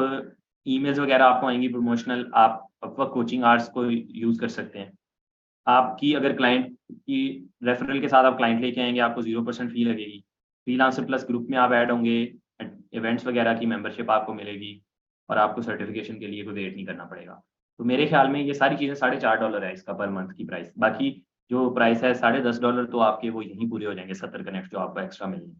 ईमेल्स वगैरह आपको आएंगी प्रमोशनल, आप कोचिंग आवर्स को यूज कर सकते हैं। आपकी अगर क्लाइंट की रेफरल के साथ आप क्लाइंट लेके आएंगे, आपको 0% फी लगेगी। फ्रीलांसर प्लस ग्रुप में आप ऐड होंगे, इवेंट्स वगैरह की मेंबरशिप आपको मिलेगी, और आपको सर्टिफिकेशन के लिए कोई वेट नहीं करना पड़ेगा। तो मेरे ख्याल में ये सारी चीज़ें $4.5 है इसका पर मंथ की प्राइस। बाकी जो प्राइस है $10.5 तो आपके वो यहीं पूरे हो जाएंगे, 70 कनेक्ट जो आपको एक्स्ट्रा मिलेंगे।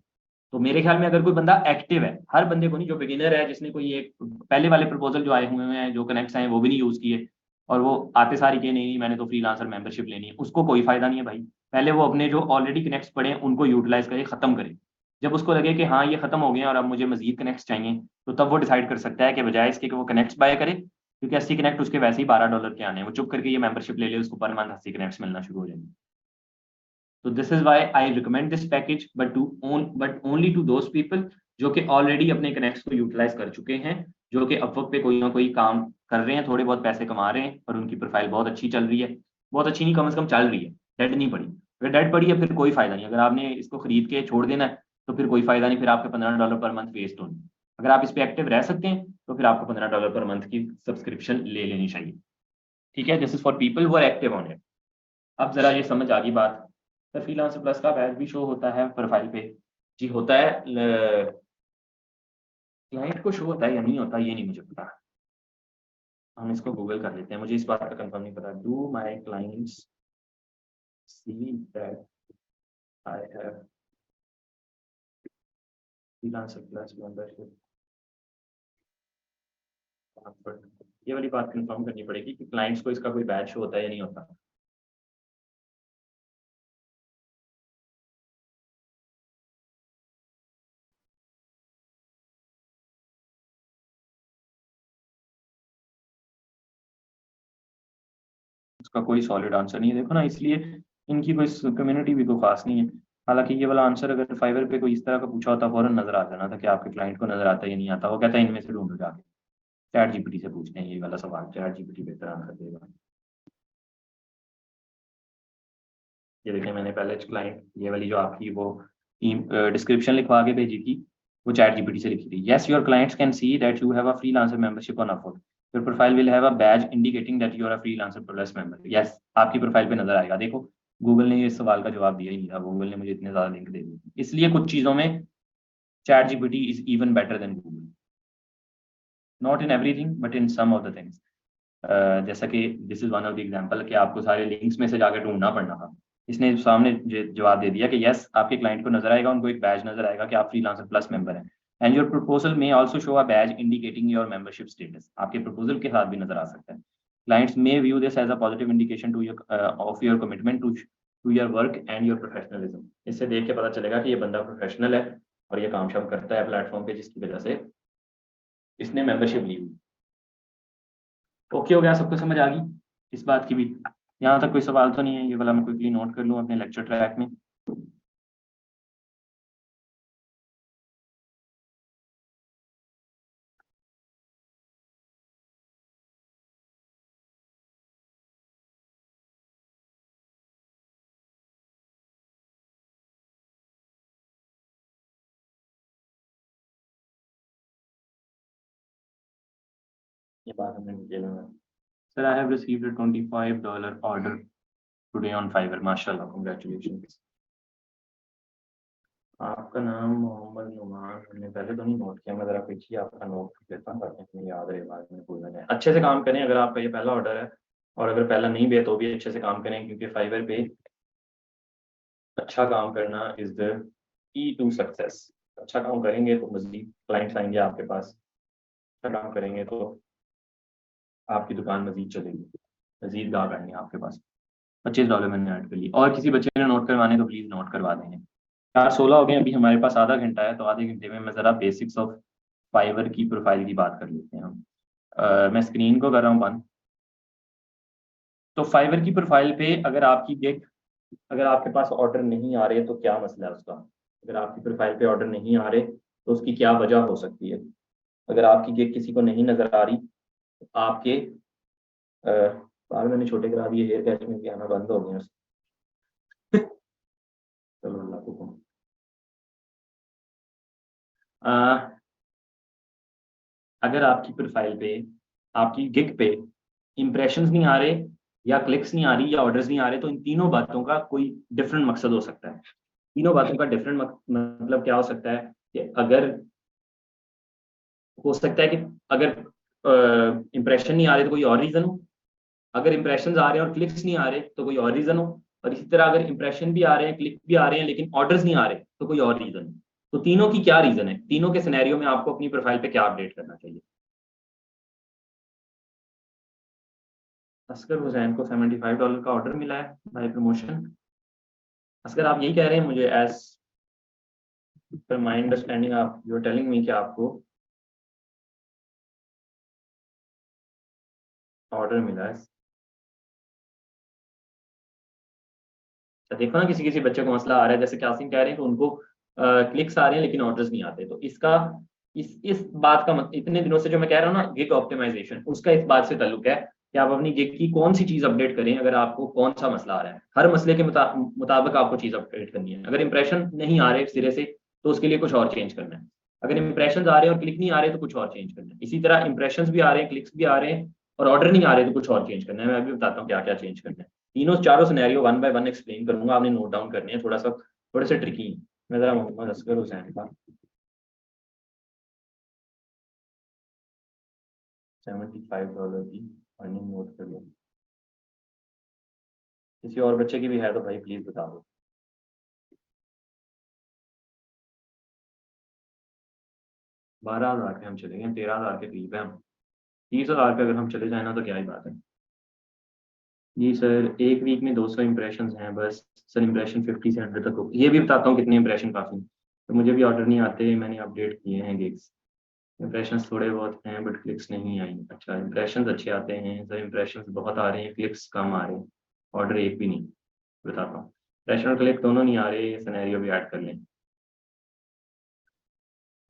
तो मेरे ख्याल में अगर कोई बंदा एक्टिव है, हर बंदे को नहीं, जो बिगिनर है, जिसने कोई एक पहले वाले प्रपोजल जो आए हुए हैं, जो कनेक्ट्स हैं वो भी नहीं यूज किए, और वो आते सारी के नहीं मैंने तो फ्रीलांसर मेंबरशिप लेनी है, उसको कोई फायदा नहीं है भाई। पहले वो अपने जो ऑलरेडी कनेक्ट्स पड़े हैं उनको यूटिलाइज करे, खत्म करे। जब उसको लगे कि हाँ ये खत्म हो गए और अब मुझे मजीद कनेक्ट्स चाहिए, तो तब वो डिसाइड कर सकता है कि बजाय इसके कि वो कनेक्ट्स बाय करे, क्योंकि 80 कनेक्ट उसके वैसे ही $12 के आने हैं, वो चुप करके ये मेंबरशिप ले ले, उसको पर मंथ 80 कनेक्ट्स मिलना शुरू हो जाएंगे। तो this is why I recommend this package, but only to those people जो कि ऑलरेडी अपने कनेक्ट्स को यूटिलाइज कर चुके हैं, जो कि अपवर्क पे कोई ना कोई काम कर रहे हैं, थोड़े बहुत पैसे कमा रहे हैं और उनकी प्रोफाइल बहुत अच्छी चल रही है, बहुत अच्छी नहीं कम से कम चल रही है, डेड नहीं पड़ी। अगर डेड पड़ी है फिर कोई फायदा नहीं, अगर आपने इसको खरीद के छोड़ देना है तो फिर कोई फायदा नहीं, फिर आपके $15 पर मंथ वेस्ट होने। अगर आप इस पे एक्टिव रह सकते हैं तो फिर आपको $15 पर मंथ की सब्सक्रिप्शन ले लेनी चाहिए। ठीक है, this is for people who are active on it. अब जरा ये समझ आ गई बात। तो फ्रीलांसर प्लस का बैच भी शो होता है प्रोफाइल पे? जी होता है। क्लाइंट को शो होता है या नहीं होता ये नहीं मुझे पता, हम इसको गूगल कर लेते हैं, मुझे इस बात का कंफर्म नहीं पता। Do my clients see that I have freelancer plus membership? ये वाली बात कंफर्म करनी पड़ेगी कि क्लाइंट्स को इसका कोई बैच शो होता है या नहीं होता। उसका कोई सॉलिड आंसर नहीं है, देखो ना, इसलिए इनकी कोई कम्युनिटी भी कोई खास नहीं है। हालांकि ये वाला आंसर अगर फाइवर पे कोई इस तरह का पूछा होता फौरन नजर आ जाना था कि आपके क्लाइंट को नजर आता है या नहीं आता। वो कहता है इनमें से ढूंढो जाके, चैट जीपीटी से पूछते हैं ये वाला सवाल, चैट जीपीटी बेहतर आंसर देगा। ये देखिए मैंने पहले क्लाइंट ये वाली जो आपकी वो डिस्क्रिप्शन लिखवा के भेजी थी, वो चैट जीपीटी से लिखी थी। Yes your clients can see that you have a freelancer membership on Upwork, your profile will have a badge indicating that you are a freelancer plus member. Yes, आपकी profile पे नजर आएगा, देखो Google ने ये सवाल का जवाब दिया ही नहीं था, गूगल ने मुझे इतने ज़्यादा लिंक दे दिए, इसलिए कुछ चीज़ों में chat GPT is even better than Google, not in everything but in some of the things. जैसा कि this is one of the example कि आपको सारे लिंक्स में से जाकर ढूंढना पड़ना था, इसने सामने जवाब दे दिया कि यस, आपके क्लाइंट को नजर आएगा, उनको एक बैज नजर आएगा कि आप फ्रीलांसर प्लस मेंबर हैं, एंड योर प्रपोजल में also show a badge indicating your membership status, आपके प्रपोजल के साथ भी नजर आ सकता है। Clients may view this as a positive indication to your of your commitment to your work and your professionalism. इससे देख के पता चलेगा कि ये बंदा प्रोफेशनल है और ये काम शाम करता है प्लेटफॉर्म पे, जिसकी वजह से इसने मेंबरशिप ली हुई। ओके हो गया, सबको समझ आ गई इस बात की भी? यहाँ तक कोई सवाल तो नहीं है? ये वाला मैं क्विकली नोट कर लूँ अपने लेक्चर ट्रैक में। ये बात हमने डिटेल में, sir I have received a $25 order today on Fiverr, माशाल्लाह, कांग्रेचुलेशंस। आपका नाम मोहम्मद नुमान, हमने पहले तो नहीं नोट किया, मैं जरा पीछे आपका नोट कर लेता हूँ ताकि मुझे याद रहे, बाद में भूलना जाए। अच्छे से काम करें, अगर आपका ये पहला ऑर्डर है, और अगर पहला नहीं भी है तो भी अच्छे से काम करें, क्योंकि फाइवर पे अच्छा काम करना is the key to success. अच्छा काम करेंगे तो मजीद क्लाइंट्स आएंगे आपके पास, अच्छा काम करेंगे तो आपकी दुकान मजीद चलेगी, मजीद गाहक आएंगे आपके पास। $25 मैंने ऐड कर ली, और किसी बच्चे ने नोट करवाने तो प्लीज़ नोट करवा देंगे। 4:16 हो गए, अभी हमारे पास आधा घंटा है, तो आधे घंटे में मैं ज़रा बेसिक्स ऑफ फाइवर की प्रोफाइल की बात कर लेते हैं हम। मैं स्क्रीन को कर रहा हूँ बंद। तो फाइवर की प्रोफाइल पे अगर आपके पास ऑर्डर नहीं आ रहे तो क्या मसला है उसका? अगर आपकी प्रोफाइल पे ऑर्डर नहीं आ रहे तो उसकी क्या वजह हो सकती है? अगर आपकी गिग किसी को नहीं नजर आ रही तो आपके बाल मैंने छोटे करा दिए, हेयर कैच में आना बंद हो गया। चलो अल्लाह को कहो। अगर आपकी प्रोफाइल पे, आपकी गिग पे इंप्रेशंस नहीं आ रहे, या क्लिक्स नहीं आ रही, या ऑर्डर्स नहीं आ रहे, तो इन तीनों बातों का कोई डिफरेंट मकसद हो सकता है। तीनों बातों का डिफरेंट मतलब क्या हो सकता है कि अगर हो सकता है कि अगर इंप्रेशन नहीं आ रहे तो कोई और रीजन हो, अगर इंप्रेशन आ रहे हैं और क्लिक्स नहीं आ रहे तो कोई और रीजन हो, और इसी तरह अगर इंप्रेशन भी आ रहे हैं, क्लिक भी आ रहे हैं, लेकिन ऑर्डर्स नहीं आ रहे तो कोई और रीजन हो। तो तीनों की क्या रीजन है? तीनों के सिनेरियो में आपको अपनी प्रोफाइल पे क्या अपडेट करना चाहिए? असगर हुसैन को $75 का ऑर्डर मिला है बाय प्रमोशन। असगर आप यही कह रहे हैं मुझे, एज पर माई अंडरस्टैंडिंग आप यू आर टेलिंग मी कि आपको ऑर्डर मिला है। तो देखो ना, किसी किसी बच्चे को मसला आ रहा है, जैसे कासिम कह रहे हैं कि उनको क्लिक्स आ रहे हैं लेकिन ऑर्डर्स नहीं आते, तो इसका इस बात का इतने दिनों से जो मैं कह रहा हूँ ना, गिग ऑप्टिमाइजेशन, उसका इस बात से ताल्लुक है कि आप अपनी गिग की कौन सी चीज अपडेट करें। अगर आपको कौन सा मसला आ रहा है, हर मसले के मुताबिक आपको चीज अपडेट करनी है। अगर इंप्रेशन नहीं आ रहे सिरे से तो उसके लिए कुछ और चेंज करना है। अगर इंप्रेशन आ रहे हैं और क्लिक नहीं आ रहे तो कुछ और चेंज करना है। इसी तरह इंप्रेशन भी आ रहे हैं, क्लिक्स भी आ रहे हैं, और ऑर्डर नहीं आ रहे तो कुछ और चेंज करना है। मैं अभी बताता हूँ क्या क्या चेंज करना है। तीनों चारों scenario one by one explain करूंगा, आपने नोट डाउन करने हैं, थोड़े से ट्रिकी। मैं जरा मोहम्मद असगर हुसैन का $75 की अर्निंग नोट कर लो। किसी और बच्चे की भी है तो भाई प्लीज बता दो। 12,000 पे हम चले गए, 13,000 के करीब है हम। 30,000 पे अगर हम चले जाए ना तो क्या ही बात है। जी सर, एक वीक में 200 इंप्रेशन हैं बस। सर इंप्रेशन 50 से 100 तक हो, ये भी बताता हूँ कितने इंप्रेशन काफी हैं। तो मुझे भी ऑर्डर नहीं आते, मैंने अपडेट किए हैं गिग्स। इंप्रेशंस थोड़े बहुत हैं बट क्लिक्स नहीं आई। अच्छा, इंप्रेशंस अच्छे आते हैं सर, इंप्रेशंस बहुत आ रहे हैं, क्लिक्स कम आ रहे हैं, ऑर्डर एक भी नहीं। बताता हूँ, इंप्रेशन और क्लिक दोनों नहीं आ रहे, ये सिनेरियो भी ऐड कर लें।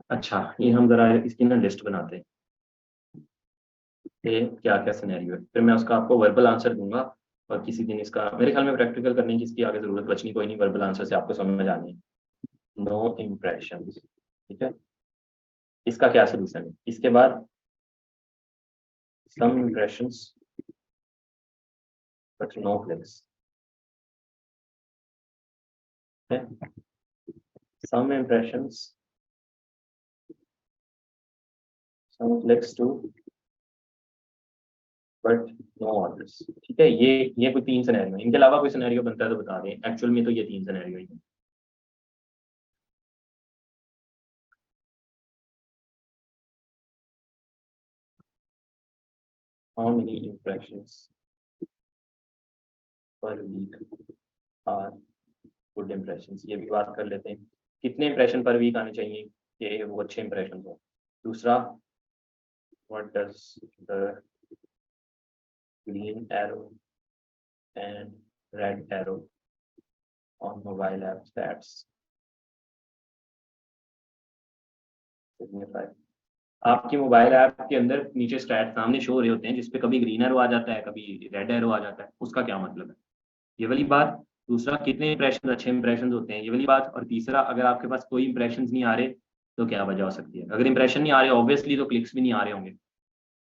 अच्छा, ये हम जरा इसकी ना लिस्ट बनाते हैं कि क्या क्या सिनेरियो है, फिर मैं उसका आपको वर्बल आंसर दूंगा। और किसी दिन इसका मेरे ख्याल में प्रैक्टिकल करने की इसकी आगे जरूरत बचनी कोई नहीं, वर्बल आंसर से आपको समझ आनी है। नो इम्प्रेशन, ठीक है, इसका क्या सोल्यूशन है? इसके बाद some impressions but no clicks. some impressions, some clicks too, but no orders. ठीक है, ये कोई 3 सिनेरियो है, इनके अलावा कोई सिनेरियो बनता है तो बता दें। एक्चुअल में तो ये 3 सिनेरियो ही है। How many impressions per week are good impressions, ये भी बात कर लेते हैं। कितने इंप्रेशन पर वीक आने चाहिए कि वो अच्छे इंप्रेशन हो। दूसरा, what does the green arrow and red arrow on mobile app stats signify। आपकी मोबाइल ऐप के अंदर नीचे स्टैट सामने शो हो रहे होते हैं, जिसपे कभी ग्रीन एरो आ जाता है, कभी रेड एरो आ जाता है, उसका क्या मतलब है, ये वाली बात। दूसरा, कितने इंप्रेशन अच्छे इंप्रेशन होते हैं, ये वाली बात। और तीसरा, अगर आपके पास कोई इंप्रेशन नहीं आ रहे तो क्या वजह हो सकती है। अगर इंप्रेशन नहीं आ रहे ऑब्वियसली तो क्लिक्स भी नहीं आ रहे होंगे,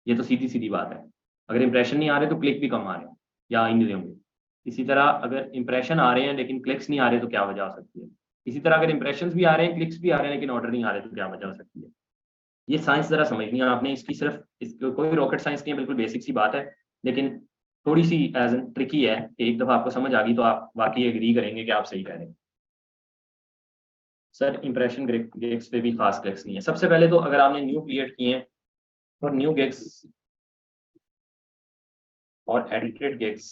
ये तो सीधी सीधी बात है। अगर इंप्रेशन नहीं आ रहे तो क्लिक भी कम आ रहे हैं या आ ही नहीं रहे होंगे। इसी तरह अगर इंप्रेशन आ रहे हैं लेकिन क्लिक्स नहीं आ रहे तो क्या वजह हो सकती है। इसी तरह अगर इंप्रेशन भी आ रहे हैं, क्लिक्स भी आ रहे हैं, लेकिन ऑर्डर नहीं आ रहे तो क्या वजह हो सकती है। ये साइंस जरा समझनी है आपने, इसकी सिर्फ इसको कोई रॉकेट साइंस नहीं है, बिल्कुल बेसिक सी बात है, लेकिन थोड़ी सी एज एन ट्रिकी है कि एक दफा आपको समझ आ गई तो आप वाकई एग्री करेंगे कि आप सही कह रहे हैं। सर इंप्रेशन गिग्स पे भी खास क्लिक्स नहीं है। सबसे पहले तो अगर आपने न्यू क्रिएट किए हैं और न्यू गिग्स और edited gigs,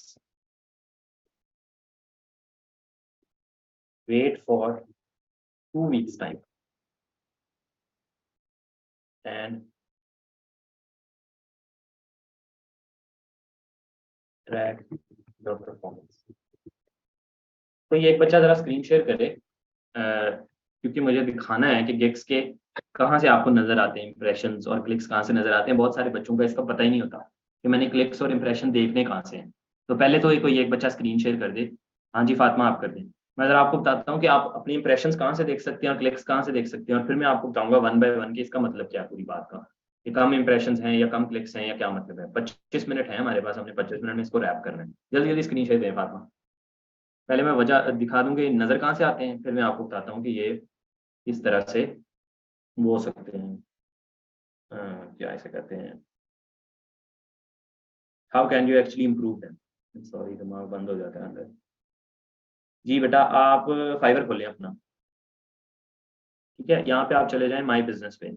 wait for 2 weeks time and track your performance. तो ये एक बच्चा जरा स्क्रीन शेयर करे, क्योंकि मुझे दिखाना है कि गिग्स के कहाँ से आपको नजर आते हैं इंप्रेशंस और क्लिक्स कहाँ से नजर आते हैं। बहुत सारे बच्चों का इसका पता ही नहीं होता कि मैंने क्लिक्स और इंप्रेशन देखने कहाँ से हैं। तो पहले तो कोई एक बच्चा स्क्रीन शेयर कर दे। हाँ जी फातिमा, आप कर दें। मैं जरा आपको बताता हूँ कि आप अपनी इंप्रेशंस कहाँ से देख सकते हैं और क्लिक्स कहाँ से देख सकते हैं, और फिर मैं आपको बताऊंगा 1 by 1 कि इसका मतलब क्या है पूरी बात का, कि कम इंप्रेशंस हैं या कम क्लिक्स हैं या क्या मतलब है। 25 मिनट है हमारे पास, हमने 25 मिनट में इसको रैप करना है। जल्दी जल्दी स्क्रीन शेयर दें फातिमा। पहले मैं वजह दिखा दूंगी नजर कहाँ से आते हैं, फिर मैं आपको बताता हूँ कि ये इस तरह से वो हो सकते हैं। क्या ऐसे कहते हैं, how can you actually improve them. Sorry दिमाग बंद हो जाता है अंदर। जी बेटा, आप फाइवर खोलें अपना। ठीक है, यहाँ पे आप चले जाएं माई बिजनेस पे,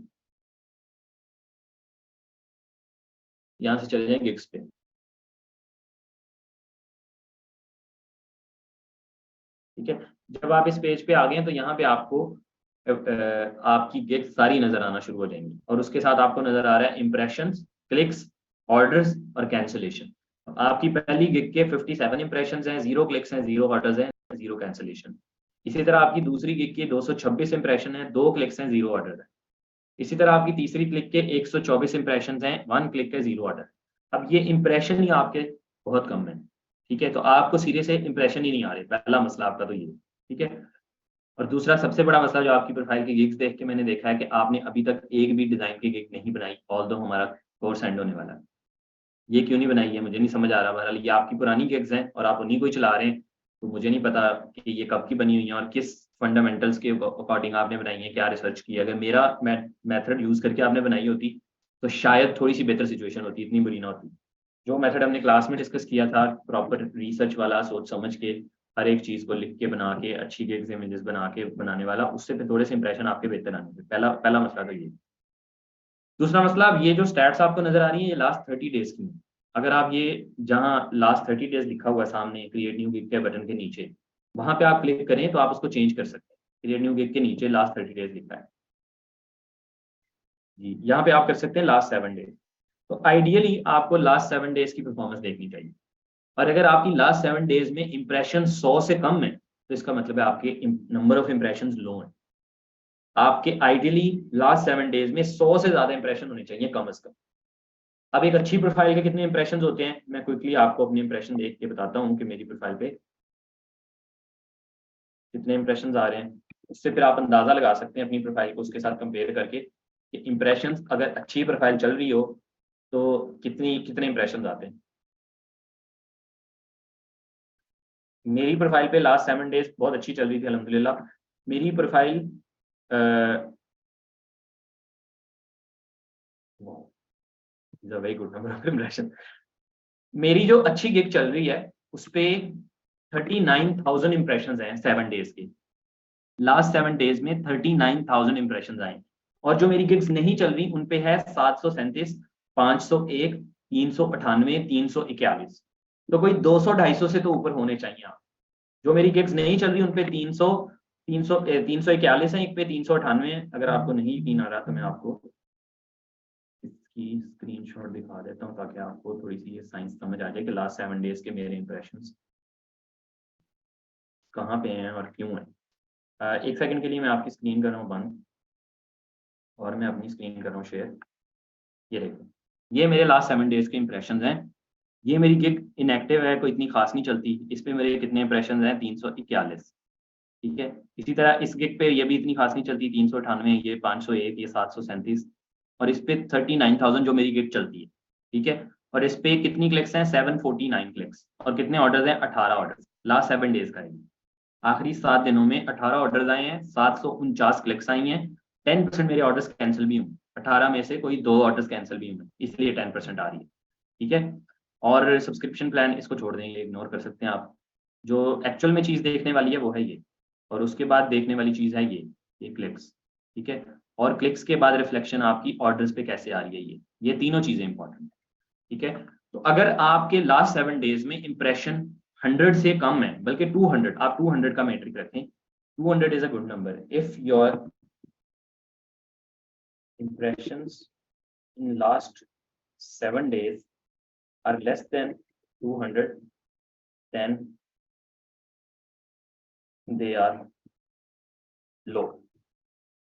यहाँ से चले जाएं गिग्स पे। ठीक है, जब आप इस पेज पे आ गए हैं तो यहाँ पे आपको आपकी गिग्स सारी नजर आना शुरू हो जाएंगी, और उसके साथ आपको नजर आ रहा है इंप्रेशंस, क्लिक्स, ऑर्डर्स और कैंसिलेशन। आपकी पहली गिग के 57 इंप्रेशंस हैं, 0 क्लिक्स हैं, 0 ऑर्डर्स हैं, 0 कैंसिलेशन। इसी तरह आपकी दूसरी गिग के 226 इंप्रेशन है, 2 क्लिक्स हैं, 0 ऑर्डर है। इसी तरह आपकी तीसरी क्लिक के 124 इंप्रेशन हैं, 1 क्लिक के 0 ऑर्डर। अब ये इंप्रेशन ही आपके बहुत कम है। ठीक है, तो आपको सीधे से इंप्रेशन ही नहीं आ रहे, पहला मसला आपका तो ये। ठीक है, और दूसरा सबसे बड़ा मसला जो आपकी प्रोफाइल की गिग्स देख के मैंने देखा है कि आपने अभी तक एक भी डिजाइन की गिग नहीं बनाई, ऑल्दो हमारा कोर्स एंड होने वाला है। ये क्यों नहीं बनाई है मुझे नहीं समझ आ रहा। बहरहाल ये आपकी पुरानी गिग्स हैं और आप उन्हीं को ही चला रहे हैं, तो मुझे नहीं पता कि ये कब की बनी हुई है और किस फंडामेंटल्स के अकॉर्डिंग आपने बनाई है, क्या रिसर्च की है। अगर मेरा मेथड यूज करके आपने बनाई होती तो शायद थोड़ी सी बेहतर सिचुएशन होती, इतनी बुरी ना होती। जो मेथड हमने क्लास में डिस्कस किया था, प्रॉपर रिसर्च वाला, सोच समझ के हर एक चीज को लिख के बना के अच्छी गिग्स इमेजेस बना के बनाने वाला, उससे फिर थोड़े से इंप्रेशन आपके बेहतर आने थे। पहला पहला मसला तो ये। दूसरा मसला, अब ये जो स्टैट्स आपको नजर आ रही है ये लास्ट 30 डेज की हैं। अगर आप ये जहां लास्ट 30 डेज लिखा हुआ है सामने क्रिएट न्यू गिग के बटन के नीचे, वहां पे आप क्लिक करें तो आप उसको चेंज कर सकते हैं। क्रिएट न्यू गिग के नीचे लास्ट 30 डेज लिखा है जी, यहाँ पे आप कर सकते हैं लास्ट 7 डेज। तो आइडियली आपको लास्ट 7 डेज की परफॉर्मेंस देखनी चाहिए, और अगर आपकी लास्ट 7 डेज में इंप्रेशन 100 से कम है तो इसका मतलब है आपके नंबर ऑफ इंप्रेशन लो है। आपके आइडियली लास्ट 7 डेज में 100 से ज्यादा इंप्रेशन होने चाहिए कम से कम। अब एक अच्छी प्रोफाइल के कितने इंप्रेशन होते हैं, मैं क्विकली आपको अपने इंप्रेशन देख के बताता हूँ कि मेरी प्रोफाइल पे कितने इंप्रेशन आ रहे हैं। उससे फिर आप अंदाजा लगा सकते हैं अपनी प्रोफाइल को उसके साथ कंपेयर करके कि इंप्रेशन अगर अच्छी प्रोफाइल चल रही हो तो कितने इंप्रेशन आते हैं। मेरी प्रोफाइल पे लास्ट 7 डेज बहुत अच्छी चल रही थी अल्हम्दुलिल्लाह। मेरी profile very good number of impression. मेरी जो अच्छी गिग चल रही है उस पे 39,000 इंप्रेशन हैं 7 डेज के। लास्ट 7 डेज में 39,000 इंप्रेशन आए। और जो मेरी गिग्स नहीं चल रही उन पे है 737, 501, 398, 341। तो कोई 200-250 से तो ऊपर होने चाहिए आप। जो मेरी गिग्स नहीं चल रही उन पे 341 है, एक पे 398 है। अगर आपको नहीं यकीन आ रहा तो मैं आपको इसकी स्क्रीनशॉट दिखा देता हूँ ताकि आपको थोड़ी सी ये साइंस समझ आ जाए कि लास्ट 7 डेज के मेरे इंप्रेशंस कहाँ पे हैं और क्यों हैं। एक सेकंड के लिए मैं आपकी स्क्रीन कर रहा हूँ बंद और मैं अपनी स्क्रीन कर रहा हूँ शेयर। ये देखो, ये मेरे लास्ट 7 डेज के इंप्रेशंस हैं। ये मेरी गिग इनएक्टिव है, कोई इतनी खास नहीं चलती। इस पे मेरे कितने इंप्रेशंस हैं? 341। ठीक है, इसी तरह इस गिग पे ये भी इतनी खास नहीं चलती, 398, ये 501, ये 737। और इस पे 39,000 जो मेरी गिग चलती है। ठीक है, और इस पे कितनी क्लिक्स हैं? 749 क्लिक्स। और कितने ऑर्डर्स हैं? 18 ऑर्डर्स। लास्ट 7 डेज का है। आखिरी 7 दिनों में 18 ऑर्डर्स आए हैं, 749 क्लिक्स आई हैं। 10% मेरे ऑर्डर्स कैंसिल भी हुए। 18 में से कोई 2 ऑर्डर्स कैंसिल भी हुए, इसलिए 10% आ रही है। ठीक है, और सब्सक्रिप्शन प्लान इसको छोड़ देंगे, इग्नोर कर सकते हैं आप। जो एक्चुअल में चीज़ देखने वाली है वो है ये, और उसके बाद देखने वाली चीज़ है ये क्लिक्स। ठीक है, और क्लिक्स के बाद रिफ्लेक्शन आपकी ऑर्डर्स पे कैसे आ रही है, ये तीनों चीज़ें इंपॉर्टेंट है। ठीक है, तो अगर आपके लास्ट 7 डेज में इंप्रेशन 100 से कम है, बल्कि 200, आप 200 का मेट्रिक रखें। 200 is a good number. If your impressions in last 7 days are less than 200, then they are low।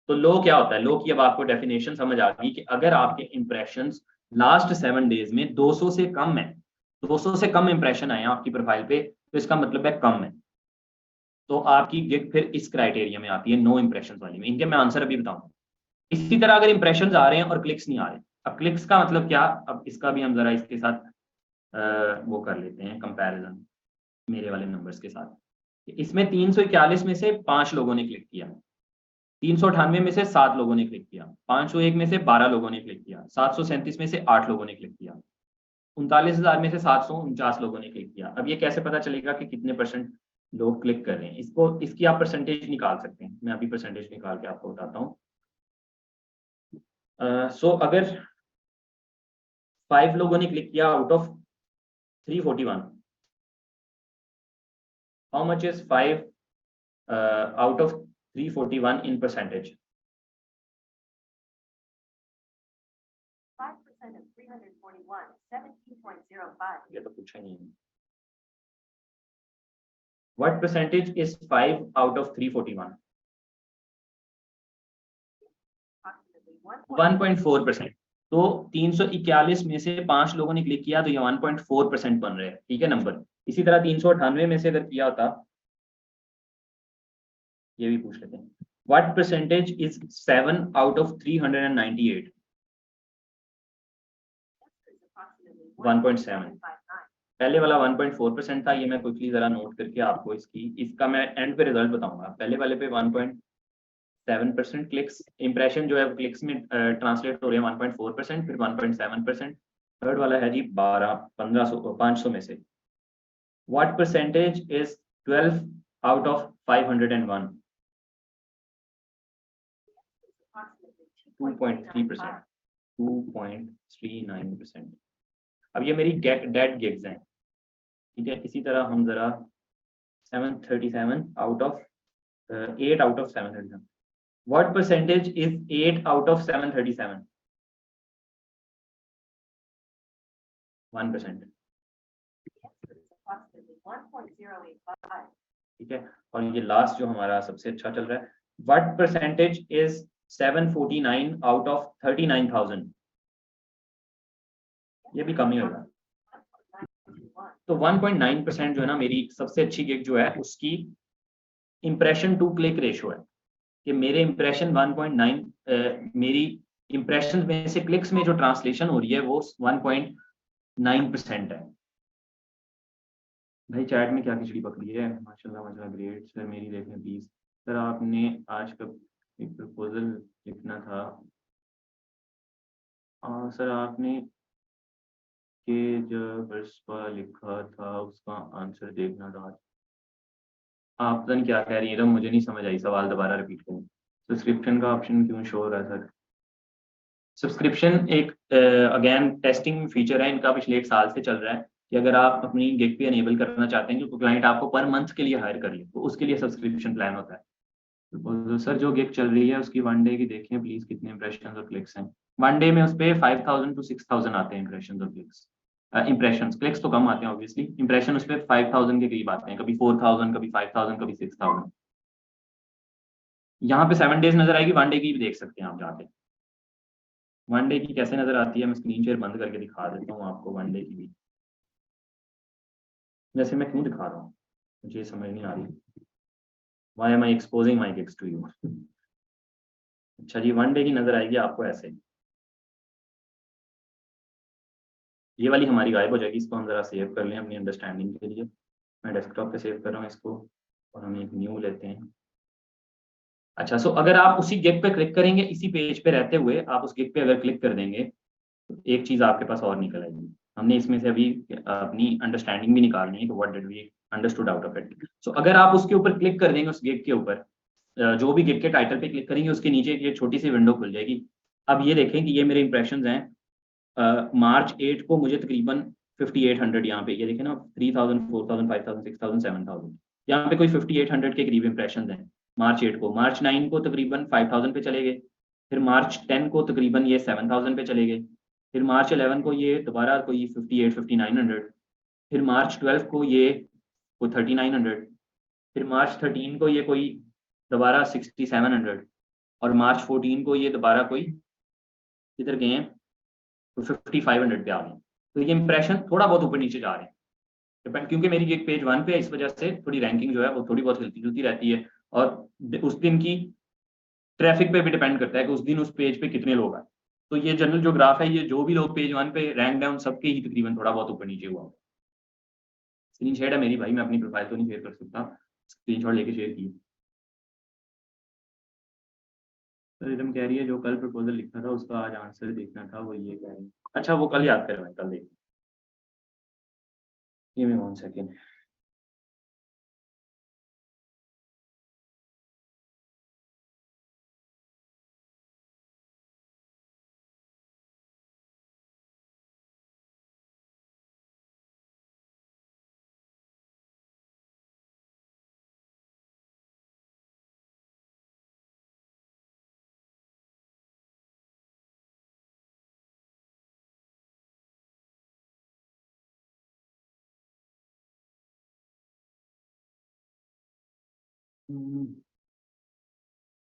तो लो क्या होता है? लो की अब आपको डेफिनेशन समझ आ गई कि अगर आपके इंप्रेशंस लास्ट 7 डेज में 200 से कम है, 200 से कम इंप्रेशन आए हैं आपकी प्रोफाइल पे, तो इसका मतलब है कम है। तो आपकी गिग फिर इस क्राइटेरिया में आती है, नो इंप्रेशन वाली में। इनके मैं आंसर अभी बताऊंगा। इसी तरह अगर इंप्रेशंस आ रहे हैं और क्लिक्स नहीं आ रहे, अब क्लिक्स का मतलब क्या? अब इसका भी हम जरा इसके साथ वो कर लेते हैं कंपैरिजन मेरे वाले नंबर्स के साथ। इसमें 341 में से 5 लोगों ने क्लिक किया, 398 में से 7 लोगों ने क्लिक किया, 501 में से 12 लोगों ने क्लिक किया, 737 में से 8 लोगों ने क्लिक किया, 39,000 में से 749 लोगों ने क्लिक किया। अब ये कैसे पता चलेगा कि कितने परसेंट लोग क्लिक कर रहे हैं? इसको इसकी आप परसेंटेज निकाल सकते हैं। मैं अभी परसेंटेज निकाल के आपको बताता हूँ। सो अगर 5 लोगों ने क्लिक किया out of 341, how much is 5 out of 341 in percentage? 5% of 341, 17.05. ये तो पूछा ही नहीं है। What percentage is 5 out of 341? 1.4%। तो 341 में से 5 लोगों ने क्लिक किया तो ये 1.4% बन रहे हैं। ठीक है नंबर। इसी तरह 398 में से अगर किया होता, ये भी पूछ लेते हैं। What percentage is 7 out of 398? 1.7। पहले वाला 1.4% था, ये मैं क्विकली जरा नोट करके आपको इसका मैं एंड पे रिजल्ट बताऊंगा। पहले वाले पे 1.7% क्लिक्स, इंप्रेशन जो है क्लिक्स में ट्रांसलेट हो रहे हैं 1.4%, फिर 1.7%। थर्ड वाला है जी 500 में से। What percentage is 12 out of 501? 2.3%, 2.39%। अब ये मेरी डेड गिग्स हैं। ठीक है, इसी तरह हम जरा 737 out of 8 out of 737। What percentage is 8 out of 737? 1%। ठीक है, और ये लास्ट जो हमारा सबसे अच्छा चल रहा है, What percentage is 749 out of 39,000? ये भी कम ही होगा। तो 1.9% जो है ना, मेरी सबसे अच्छी गिग जो है उसकी इंप्रेशन टू क्लिक रेशो है कि मेरे इंप्रेशन 1.9, मेरी इंप्रेशन में से क्लिक्स में जो ट्रांसलेशन हो रही है वो 1.9% है। भाई चैट में क्या खिचड़ी पकड़ी है, माशाल्लाह माशाल्लाह, ग्रेट सर, मेरी देखें प्लीज। सर आपने आज का एक प्रपोजल लिखना था, सर आपने के जब बरसपा लिखा था उसका आंसर देखना था। आप पता नहीं क्या कह रही है, तो मुझे नहीं समझ आई, सवाल दोबारा रिपीट करें। सब्सक्रिप्शन का ऑप्शन क्यों शो हो रहा है सर? सब्सक्रिप्शन एक अगेन टेस्टिंग फीचर है इनका, पिछले 1 साल से चल रहा है कि अगर आप अपनी गिग पे अनेबल करना चाहते हैं कि क्लाइंट आपको पर मंथ के लिए हायर कर ले, तो उसके लिए सब्सक्रिप्शन प्लान होता है। तो सर जो गिग चल रही है उसकी 1 डे की देखें प्लीज, कितने इंप्रेशन और क्लिक्स हैं। 1 डे में उस पर 5000 to 6000 आते हैं इंप्रेशन और क्लिक्स। इंप्रेशन, क्लिक्स तो कम आते हैं ऑब्वियसली, इंप्रेशन उस पर 5000 के करीब आते हैं, कभी 4000, कभी 5000, कभी 6000। यहाँ पे 7 डेज नजर आएगी, 1 डे की भी देख सकते हैं आप जाके। 1 डे की कैसे नजर आती है, मैं स्क्रीन शेयर बंद करके दिखा देता हूँ आपको 1 डे की भी। जैसे मैं क्यों दिखा रहा हूँ मुझे समझ नहीं आ रही, why am I exposing my gigs to you. अच्छा जी, 1 डे की नजर आएगी आपको ऐसे, ये वाली हमारी गायब हो जाएगी, इसको हम जरा सेव कर लें अपनी अंडरस्टैंडिंग के लिए। मैं डेस्कटॉप पे सेव कर रहा हूँ इसको, और हम एक न्यू लेते हैं। अच्छा, सो अगर आप उसी गिग पे क्लिक करेंगे, इसी पेज पे रहते हुए आप उस गिग पे अगर क्लिक कर देंगे, तो एक चीज आपके पास और निकल आएगी। हमने इसमें से अभी अपनी अंडरस्टैंडिंग भी निकालनी है कि what did we understood out of it. So अगर आप उसके ऊपर क्लिक कर देंगे, उस गिग के ऊपर, जो भी गिग के टाइटल पे क्लिक करेंगे उसके नीचे एक छोटी सी विंडो खुल जाएगी। अब ये देखें कि ये मेरे इंप्रेशन हैं मार्च 8 को मुझे तकरीबन 5800, यहाँ पे ये देखें ना, 3000, 4000, 5000, 6000, 7000, यहाँ पे कोई 5800 के करीब इंप्रेशन हैं मार्च 8 को। मार्च 9 को तकरीबन 5000 पे चले गए, फिर मार्च 10 को तकरीबन ये 7000 पे चले गए, फिर मार्च 11 को ये दोबारा कोई 58, 5900, फिर मार्च 12 को ये कोई 3900, फिर मार्च 13 को ये कोई दोबारा 6700, और मार्च 14 को ये दोबारा कोई किधर गए हैं, तो 5500 पे आ गए। तो ये इंप्रेशन थोड़ा बहुत ऊपर नीचे जा रहे हैं, डिपेंड, क्योंकि मेरी एक पेज 1 पे है, इस वजह से थोड़ी रैंकिंग जो है वो थोड़ी बहुत हिलती जुलती रहती है, और उस दिन की ट्रैफिक पे भी डिपेंड करता है कि उस दिन उस पेज पे कितने लोग आए। तो ये जनरल जो ग्राफ है, ये जो भी लोग पेज 1 पे रैंक डाउन, सबके ही तकरीबन थोड़ा बहुत ऊपर नीचे हुआ। स्क्रीन शेयर है मेरी भाई, मैं अपनी प्रोफाइल तो नहीं शेयर कर सकता, स्क्रीन शॉट लेके शेयर की। तो रिदम कह रही है जो कल प्रपोजल लिखा था उसका आज आंसर देखना था, वो ये कह रही है। अच्छा, वो कल याद करवाएं, कल देख। ये मैं 1 सेकेंड।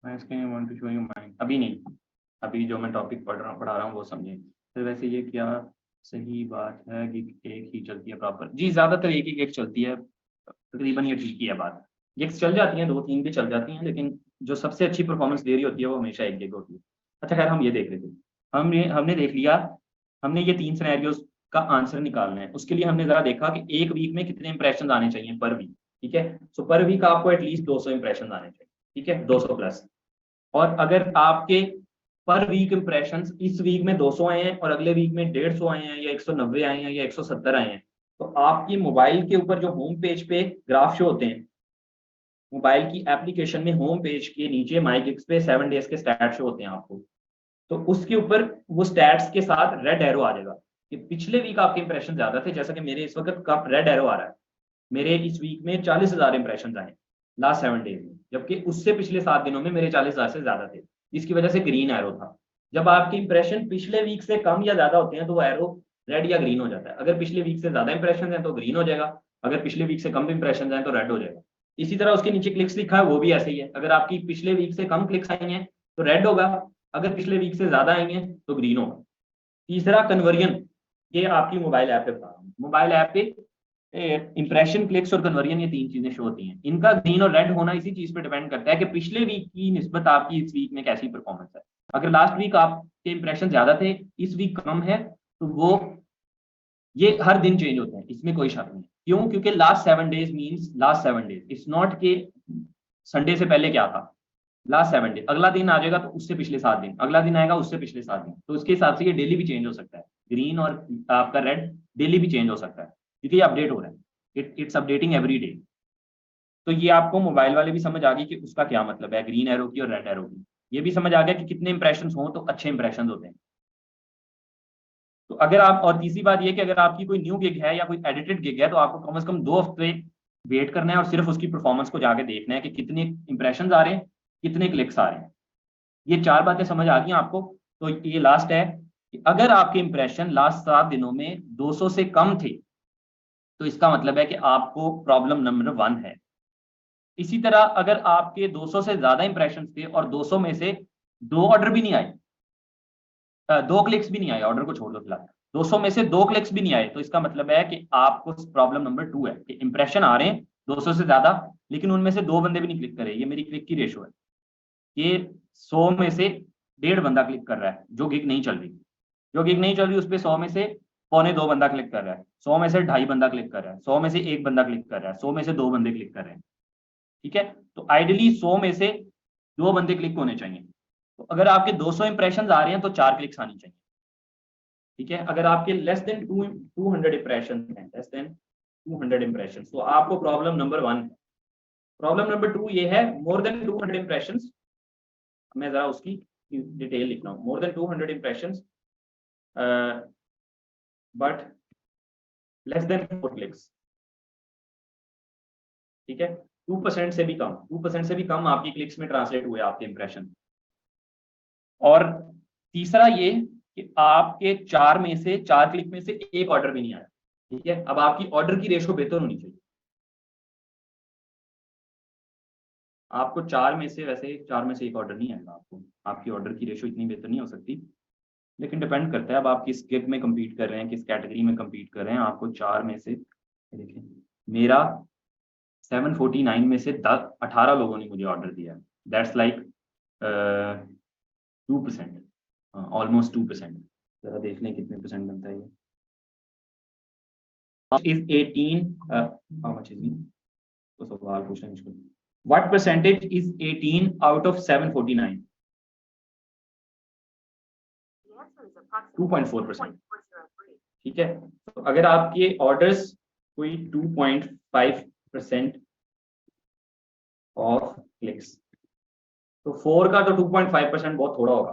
मैं इसके want to show you mind, अभी नहीं, अभी जो मैं टॉपिक पढ़ा रहा हूँ वो समझे। तो वैसे ये क्या सही बात है कि एक ही चलती है प्रॉपर? जी, ज्यादातर एक ही गिग चलती है तकरीबन, ये ठीक ही है बात। गिग्स चल जाती हैं, 2-3 भी चल जाती हैं, लेकिन जो सबसे अच्छी परफॉर्मेंस दे रही होती है वो हमेशा एक गिग होती है। अच्छा खैर, हम ये देख रहे थे, हमने देख लिया, हमने ये 3 सिनेरियोज का आंसर निकालना है। उसके लिए हमने जरा देखा कि एक वीक में कितने इंप्रेशन आने चाहिए पर वीक। ठीक है, सो पर वीक आपको एटलीस्ट 200 इंप्रेशन आने चाहिए। ठीक है, 200 प्लस। और अगर आपके पर वीक इंप्रेशंस इस वीक में 200 आए हैं और अगले वीक में 150 आए हैं या 190 आए हैं या 170 आए हैं, तो आपकी मोबाइल के ऊपर जो होम पेज पे ग्राफ शो होते हैं, मोबाइल की एप्लीकेशन में होम पेज के नीचे माई गिग्स पे 7 डेज के स्टैट शो होते हैं आपको, तो उसके ऊपर वो स्टैट्स के साथ रेड एरो आ जाएगा कि पिछले वीक आपके इंप्रेशन ज्यादा थे। जैसा कि मेरे इस वक्त कम रेड एरो आ रहा है, मेरे इस वीक में 40,000 इंप्रेशन आए लास्ट 7 डेज में, जबकि उससे पिछले 7 दिनों में मेरे 40,000 से ज्यादा थे, जिसकी वजह से ग्रीन एरो था। जब आपके इंप्रेशन पिछले वीक से कम या ज्यादा होते हैं तो वो एरो रेड या ग्रीन हो जाता है। अगर पिछले वीक से ज्यादा इंप्रेशन है तो ग्रीन हो जाएगा, अगर पिछले वीक से कम इंप्रेशन है तो रेड हो जाएगा। इसी तरह उसके नीचे क्लिक्स लिखा है, वो भी ऐसे ही है, अगर आपकी पिछले वीक से कम क्लिक्स आई हैं तो रेड होगा, अगर पिछले वीक से ज्यादा आई हैं तो ग्रीन होगा। तीसरा कन्वर्जन, ये आपकी मोबाइल ऐप पे बता रहा हूँ, मोबाइल ऐप पे इंप्रेशन, क्लिक्स और कन्वर्जन, ये 3 चीजें शो होती हैं। इनका ग्रीन और रेड होना इसी चीज पे डिपेंड करता है कि पिछले वीक की निस्बत आपकी इस वीक में कैसी परफॉर्मेंस है। अगर लास्ट वीक आपके इंप्रेशन ज्यादा थे, इस वीक कम है, तो वो ये हर दिन चेंज होते हैं, इसमें कोई शक नहीं। क्यों? क्योंकि last 7 days means last 7 days, it's not कि संडे से पहले क्या था, लास्ट 7 डेज। अगला दिन आ जाएगा तो उससे पिछले 7 दिन, अगला दिन आएगा उससे पिछले 7 दिन, तो उसके हिसाब से ये डेली भी चेंज हो सकता है। ग्रीन और आपका रेड डेली भी चेंज हो सकता है, क्योंकि ये अपडेट हो रहा है, इट्स अपडेटिंग एवरी डे। तो ये आपको मोबाइल वाले भी समझ आ गई कि उसका क्या मतलब है, ग्रीन एरो की और रेड एरो की। ये भी समझ आ गया कि कितने इंप्रेशन हो तो अच्छे इंप्रेशन होते हैं। तो अगर आप, और तीसरी बात ये कि अगर आपकी कोई न्यू गिग है या कोई एडिटेड गिग है तो आपको कम से कम 2 हफ्ते वेट करना है और सिर्फ उसकी परफॉर्मेंस को जाके देखना है कि कितने इंप्रेशन आ रहे हैं, कितने क्लिक्स आ रहे हैं। ये 4 बातें समझ आ गई आपको। तो ये लास्ट है कि अगर आपके इंप्रेशन लास्ट 7 दिनों में 200 से कम थे तो इसका मतलब है कि आपको प्रॉब्लम नंबर 1 है। इसी तरह अगर आपके 200 से ज्यादा इंप्रेशन थे और 200 में से 2 ऑर्डर भी नहीं आए, 2 क्लिक्स भी नहीं आए, ऑर्डर को छोड़ दो फिलहाल, 200 में से 2 क्लिक्स भी नहीं आए, तो इसका मतलब है कि आपको प्रॉब्लम नंबर 2 है कि इंप्रेशन आ रहे हैं 200 से ज्यादा, लेकिन उनमें से 2 बंदे भी नहीं क्लिक करे। ये मेरी क्लिक की रेशो है, ये 100 में से 1.5 बंदा क्लिक कर रहा है जो गिग नहीं चल रही। जो गिग नहीं चल रही उस पर 100 में से 1.25 बंदा क्लिक कर रहा है, 100 में से 2.5 बंदा क्लिक कर रहा है, 100 में से 1 बंदा क्लिक कर रहा है, 100 में से 2 बंदे क्लिक कर रहे हैं। ठीक है, तो आइडियली 100 में से 2 बंदे क्लिक होने चाहिए। तो अगर आपके 200 इंप्रेशन आ रहे हैं तो 4 क्लिक्स आनी चाहिए। ठीक है, अगर आपके लेस देन 200 इंप्रेशन हैं, लेस देन 200 इंप्रेशन, तो आपको प्रॉब्लम नंबर 1 है। प्रॉब्लम नंबर 2 ये है मोर देन 200 इंप्रेशन। मैं जरा उसकी डिटेल लिख रहा हूँ, more than 200 impression but less than 4 clicks. ठीक है, 2% से भी कम, 2% से भी कम आपकी क्लिक्स में ट्रांसलेट हुए आपके इंप्रेशन। और तीसरा ये कि आपके 4 में से 4 क्लिक में से 1 ऑर्डर भी नहीं आया। ठीक है, अब आपकी ऑर्डर की रेशो बेहतर होनी चाहिए। आपको 4 में से, वैसे 4 में से 1 ऑर्डर नहीं आएगा आपको, आपकी ऑर्डर की रेशो इतनी बेहतर नहीं हो सकती, लेकिन डिपेंड करता है अब आप किस गिग में compete कर रहे हैं, किस कैटेगरी में compete कर रहे हैं। आपको 4 में से, देखिए मेरा 749 में से 18 लोगों ने मुझे ऑर्डर दिया, दैट्स लाइक 2%, ऑलमोस्ट 2%। जरा देख लें कितने परसेंट बनता है ये। is 18 how much is it? तो सवाल पूछना है मुझको, what percentage is 18 out of 749? The answer is approximately 2.4%। 2.403. ठीक है, तो अगर आपके ऑर्डर्स कोई 2.5% ऑफ क्लिक्स, तो 4 का तो 2.5% बहुत थोड़ा होगा।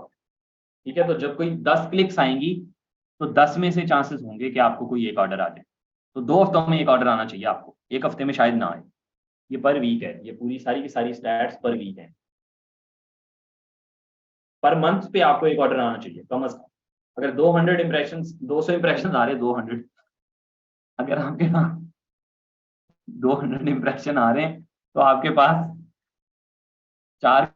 ठीक है, तो जब कोई 10 क्लिक्स आएंगी तो 10 में से चांसेस होंगे कि आपको कोई 1 ऑर्डर आ जाए। तो 2 हफ्तों में 1 ऑर्डर आना चाहिए आपको, 1 हफ्ते में शायद ना आए। ये पर वीक है, ये पूरी सारी की सारी स्टैट्स पर वीक है। पर मंथ पे आपको 1 ऑर्डर आना चाहिए कम से कम। अगर 200 इंप्रेशन, 200 इंप्रेशन आ रहे, 200, अगर आपके पास 200 इंप्रेशन आ रहे हैं तो आपके पास 4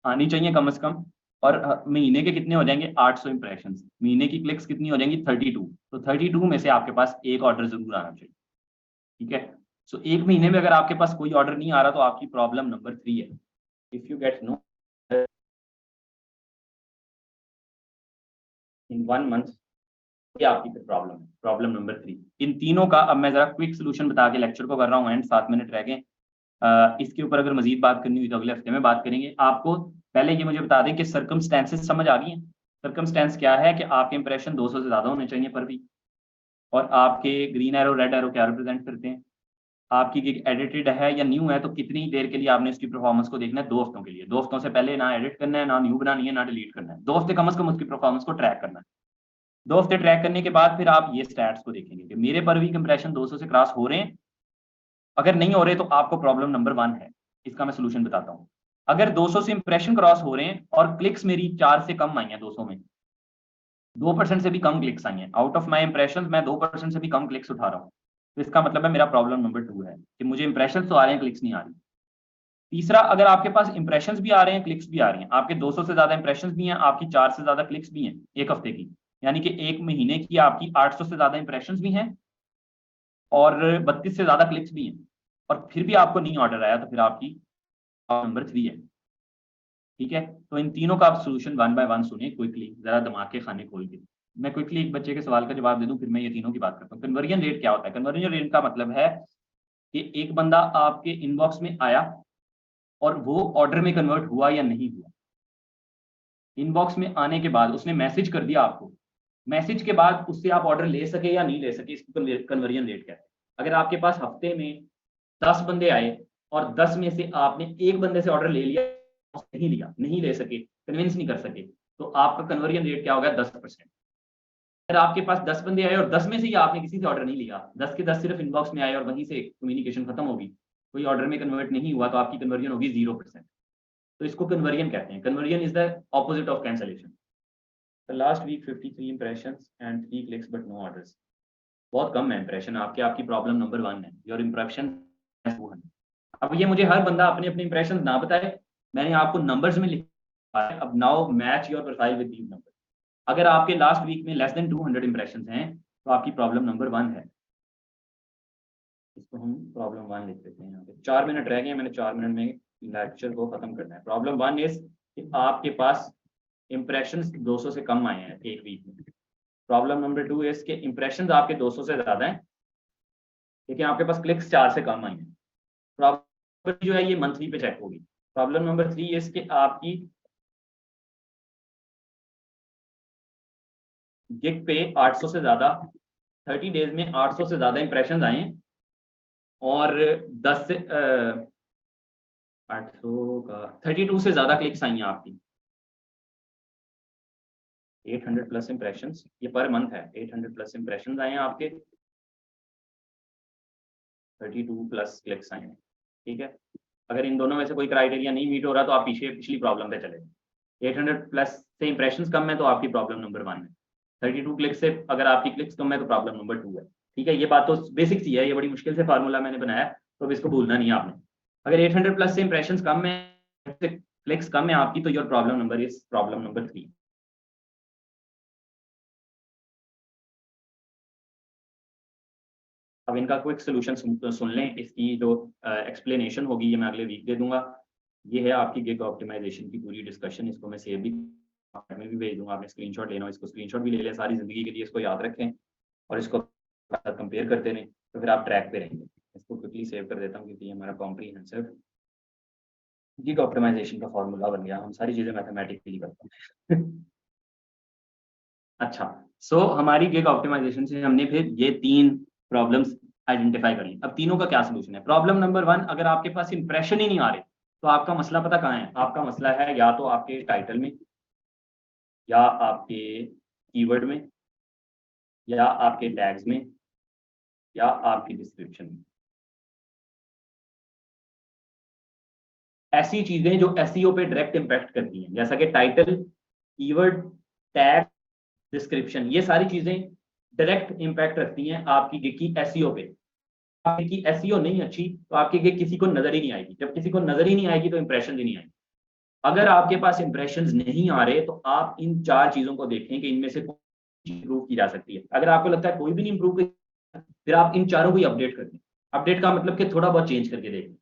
आनी चाहिए कम से कम। और महीने के कितने हो जाएंगे? 800 इंप्रेशन। महीने की क्लिक्स कितनी हो जाएंगी? 32। तो 32 में से आपके पास 1 ऑर्डर जरूर आना चाहिए। ठीक है, सो 1 महीने में अगर आपके पास कोई ऑर्डर नहीं आ रहा तो आपकी प्रॉब्लम नंबर 3 है। If you get no in 1 month, ये आपकी प्रॉब्लम है, प्रॉब्लम नंबर 3। इन तीनों का अब मैं जरा क्विक सोल्यूशन बता के लेक्चर को कर रहा हूँ एंड 7 मिनट रह गए। इसके ऊपर अगर मजीद बात करनी हुई तो अगले हफ्ते में बात करेंगे। आपको पहले ये मुझे बता दें कि सर्कमस्टेंसेस समझ आ गई हैं। सर्कमस्टेंस क्या है कि आपके इंप्रेशन 200 से ज्यादा होने चाहिए पर वीक, और आपके ग्रीन एरो रेड एरो क्या रिप्रेजेंट करते हैं, आपकी गिग एडिटेड है या न्यू है तो कितनी देर के लिए आपने उसकी परफॉर्मेंस को देखना है? 2 हफ्तों के लिए। 2 हफ्तों से पहले ना एडिट करना है, ना न्यू बनानी है, ना डिलीट करना है। 2 हफ्ते कम से कम उसकी परफॉर्मेंस को ट्रैक करना है। 2 हफ्ते ट्रैक करने के बाद फिर आप ये स्टैट्स को देखेंगे कि मेरे पर वीक इंप्रेशन 200 से क्रॉस हो रहे हैं। अगर नहीं हो रहे तो आपको प्रॉब्लम नंबर 1 है। इसका मैं सोल्यूशन बताता हूँ। अगर 200 से इंप्रेशन क्रॉस हो रहे हैं और क्लिक्स मेरी 4 से कम आई हैं, 200 में 2% से भी कम क्लिक्स आई हैं, आउट ऑफ माई इंप्रेशन मैं 2% से भी कम क्लिक्स उठा रहा हूँ, तो इसका मतलब है मेरा प्रॉब्लम नंबर 2 है कि मुझे इंप्रेशन तो आ रहे हैं, क्लिक्स नहीं आ रही। तीसरा, अगर आपके पास इंप्रेशन भी आ रहे हैं, क्लिक्स भी आ रही हैं, आपके 200 से ज्यादा इंप्रेशन भी हैं, आपकी 4 से ज्यादा क्लिक्स भी हैं 1 हफ्ते की, यानी कि 1 महीने की आपकी 800 से ज्यादा इंप्रेशन भी हैं और 32 से ज्यादा क्लिक्स भी हैं, और फिर भी आपको नहीं ऑर्डर आया, तो फिर आपकी नंबर 3 है। ठीक है, तो इन तीनों का आप सोल्यूशन 1 बाय 1 सुने क्विकली, जरा दिमाग के खाने खोल के। मैं क्विकली एक बच्चे के सवाल का जवाब दे दूं, फिर मैं ये तीनों की बात करता हूँ। कन्वर्जन रेट क्या होता है? कन्वर्जन रेट का मतलब है कि एक बंदा आपके इनबॉक्स में आया और वो ऑर्डर में कन्वर्ट हुआ या नहीं हुआ। इनबॉक्स में आने के बाद उसने मैसेज कर दिया आपको, मैसेज के बाद उससे आप ऑर्डर ले सके या नहीं ले सके, इसको कन्वर्जन रेट कहते हैं। अगर आपके पास हफ्ते में 10 बंदे आए और 10 में से आपने एक बंदे से ऑर्डर ले लिया, नहीं लिया, नहीं ले सके, कन्विंस नहीं कर सके, तो आपका कन्वर्जन रेट क्या होगा? 10%। अगर आपके पास 10 बंदे आए और 10 में से ही आपने किसी से ऑर्डर नहीं लिया, 10 के 10 सिर्फ इनबॉक्स में आए और वहीं से कम्युनिकेशन खत्म होगी, कोई ऑर्डर में कन्वर्ट नहीं हुआ, तो आपकी कन्वर्जन होगी 0%। तो इसको कन्वर्जन कहते हैं। Conversion is the opposite of cancellation. The last week 53 impressions and 3 clicks but no orders. बहुत कम है इंप्रेशन आपके, आपकी प्रॉब्लम नंबर 1 है। Your impression 200। अब ये मुझे हर बंदा अपने अपने इंप्रेशन ना बताए, मैंने आपको नंबर्स में लिखा है। अब now match your profile with these number. अगर आपके लास्ट वीक में लेस देन 200 इंप्रेशन हैं तो आपकी प्रॉब्लम नंबर 1 है। इसको हम प्रॉब्लम 1 लिख देते हैं। यहाँ पे 4 मिनट रह गए, मैंने 4 मिनट में लेक्चर को खत्म करना है। प्रॉब्लम 1 इज कि आपके पास इंप्रेशंस 200 से कम आए हैं एक वीक में। प्रॉब्लम नंबर 2 इज कि इंप्रेशंस आपके 200 से ज्यादा हैं लेकिन आपके पास क्लिक्स 4 से कम आई हैं। प्रॉब्लम जो है ये मंथली पे चेक होगी। प्रॉब्लम नंबर 3 इज कि आपकी गिग पे 800 से ज्यादा 30 डेज में 800 से ज्यादा इंप्रेशंस आए हैं और 10 से 800 का 32 से ज्यादा क्लिक्स आई हैं आपकी। 800 प्लस इंप्रेशंस, ये पर मंथ है। 800 प्लस इंप्रेशंस आए हैं आपके, 32 प्लस क्लिक्स आए हैं। ठीक है, अगर इन दोनों में से कोई क्राइटेरिया नहीं मीट हो रहा तो आप पिछली प्रॉब्लम पे चले। 800 प्लस से इंप्रेशंस कम है तो आपकी प्रॉब्लम नंबर 1 है। 32 क्लिक्स से अगर आपकी क्लिक्स कम है तो प्रॉब्लम नंबर 2 है। ठीक है, ये बात तो बेसिक सी है, ये बड़ी मुश्किल से फार्मूला मैंने बनाया तो अब इसको भूलना नहीं है आपने। अगर 800 प्लस से इंप्रेशंस कम है, क्लिक्स कम है आपकी, तो your problem number is problem number 3। अब इनका क्विक सोल्यूशन सुन लें। इसकी जो एक्सप्लेनेशन होगी ये मैं अगले वीक दे दूंगा। ये है आपकी गिग ऑप्टिमाइजेशन की पूरी डिस्कशन। इसको मैं सेव भी में भी भेज दूंगा, आपने स्क्रीनशॉट लेना हो, इसको स्क्रीनशॉट भी ले लें, सारी जिंदगी के लिए इसको याद रखें और इसको कंपेयर करते रहें, तो फिर आप ट्रैक पे रहेंगे। इसको क्विकली सेव कर देता हूँ क्योंकि ये हमारा कॉम्प्रीहेंसिव गिग ऑप्टिमाइजेशन का फॉर्मूला बन गया। हम सारी चीजें मैथमेटिकली करते हैं। अच्छा, सो हमारी गिग ऑप्टिमाइजेशन से हमने फिर ये 3 प्रॉब्लम्स आइडेंटिफाई कर ली। अब तीनों का क्या सोल्यूशन है? प्रॉब्लम नंबर 1, अगर आपके पास इंप्रेशन ही नहीं आ रहे तो आपका मसला पता कहाँ है? आपका मसला है या तो आपके टाइटल में, या आपके कीवर्ड में, या आपके टैग्स में, या आपकी डिस्क्रिप्शन में। ऐसी चीजें जो एसईओ पे डायरेक्ट इंपैक्ट करती हैं, जैसा कि टाइटल, कीवर्ड, टैग, डिस्क्रिप्शन, ये सारी चीजें डायरेक्ट इंपैक्ट रखती हैं आपकी गिग की एसईओ पे। आपकी एसईओ नहीं अच्छी तो आपकी गिग किसी को नजर ही नहीं आएगी। जब किसी को नजर ही नहीं आएगी तो इंप्रेशन ही नहीं आएगी। अगर आपके पास इंप्रेशंस नहीं आ रहे तो आप इन 4 चीजों को देखें कि इनमें से इंप्रूव की जा सकती है। अगर आपको लगता है कोई भी नहीं इंप्रूव, फिर आप इन चारों को ही अपडेट कर दें। अपडेट का मतलब कि थोड़ा बहुत चेंज करके देखें,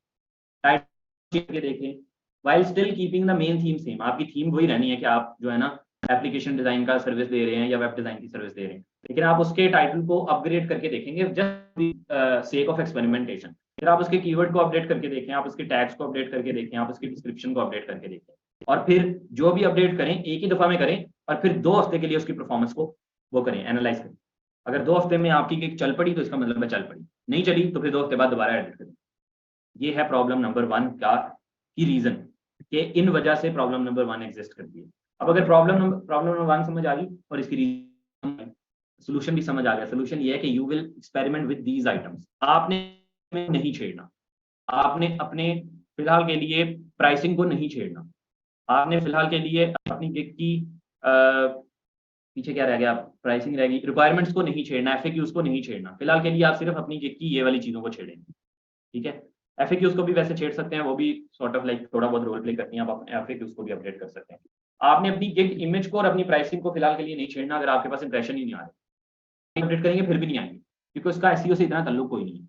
टाइटल करके देखें, while still keeping the main theme same. आपकी थीम वही रहनी है कि आप जो है ना एप्लीकेशन डिजाइन का सर्विस दे रहे हैं या वेब डिजाइन की सर्विस दे रहे हैं, लेकिन आप उसके टाइटल को अपग्रेड करके देखेंगे जस्ट सेक ऑफ एक्सपेरिमेंटेशन। फिर आप उसके कीवर्ड को अपडेट करके देखें, आप उसके टैग्स को अपडेट करके देखें, आप उसकी डिस्क्रिप्शन को अपडेट करके देखें, और फिर जो भी अपडेट करें एक ही दफा में करें और फिर 2 हफ्ते के लिए उसकी परफॉर्मेंस को वो करें, एनालाइज करें। अगर 2 हफ्ते में आपकी गिग चल पड़ी तो इसका मतलब है चल पड़ी, नहीं चली तो फिर 2 हफ्ते बाद दोबारा एडिट करें। ये है प्रॉब्लम नंबर 1 का की रीजन कि इन वजह से प्रॉब्लम नंबर 1 एग्जिस्ट करती है। अब अगर प्रॉब्लम नंबर 1 समझ आ गई और इसकी सोल्यूशन भी समझ आ गया। सोल्यूशन ये है कि you will experiment with these items. आपने नहीं छेड़ना, आपने अपने फिलहाल के लिए प्राइसिंग को नहीं छेड़ना, आपने फिलहाल के लिए अपनी गिग की पीछे क्या रह गया, प्राइसिंग रहेगी, रिक्वायरमेंट्स को नहीं छेड़ना, एफएक्यूज को नहीं छेड़ना। फिलहाल के लिए आप सिर्फ अपनी गिग की ये वाली चीजों को छेड़ेंगे। ठीक है, एफएक्यूज को भी वैसे छेड़ सकते हैं, वो भी सॉर्ट ऑफ लाइक थोड़ा बहुत रोल प्ले करती हैं, आप अपने एफएक्यूज को भी अपडेट कर सकते हैं। आपने अपनी गिग इमेज को और अपनी प्राइसिंग को फिलहाल के लिए नहीं छेड़ना। अगर आपके पास इंप्रेशन ही नहीं आ रहे, अपडेट करेंगे फिर भी नहीं आएंगे क्योंकि उसका एसईओ से इतना ताल्लुक कोई नहीं है।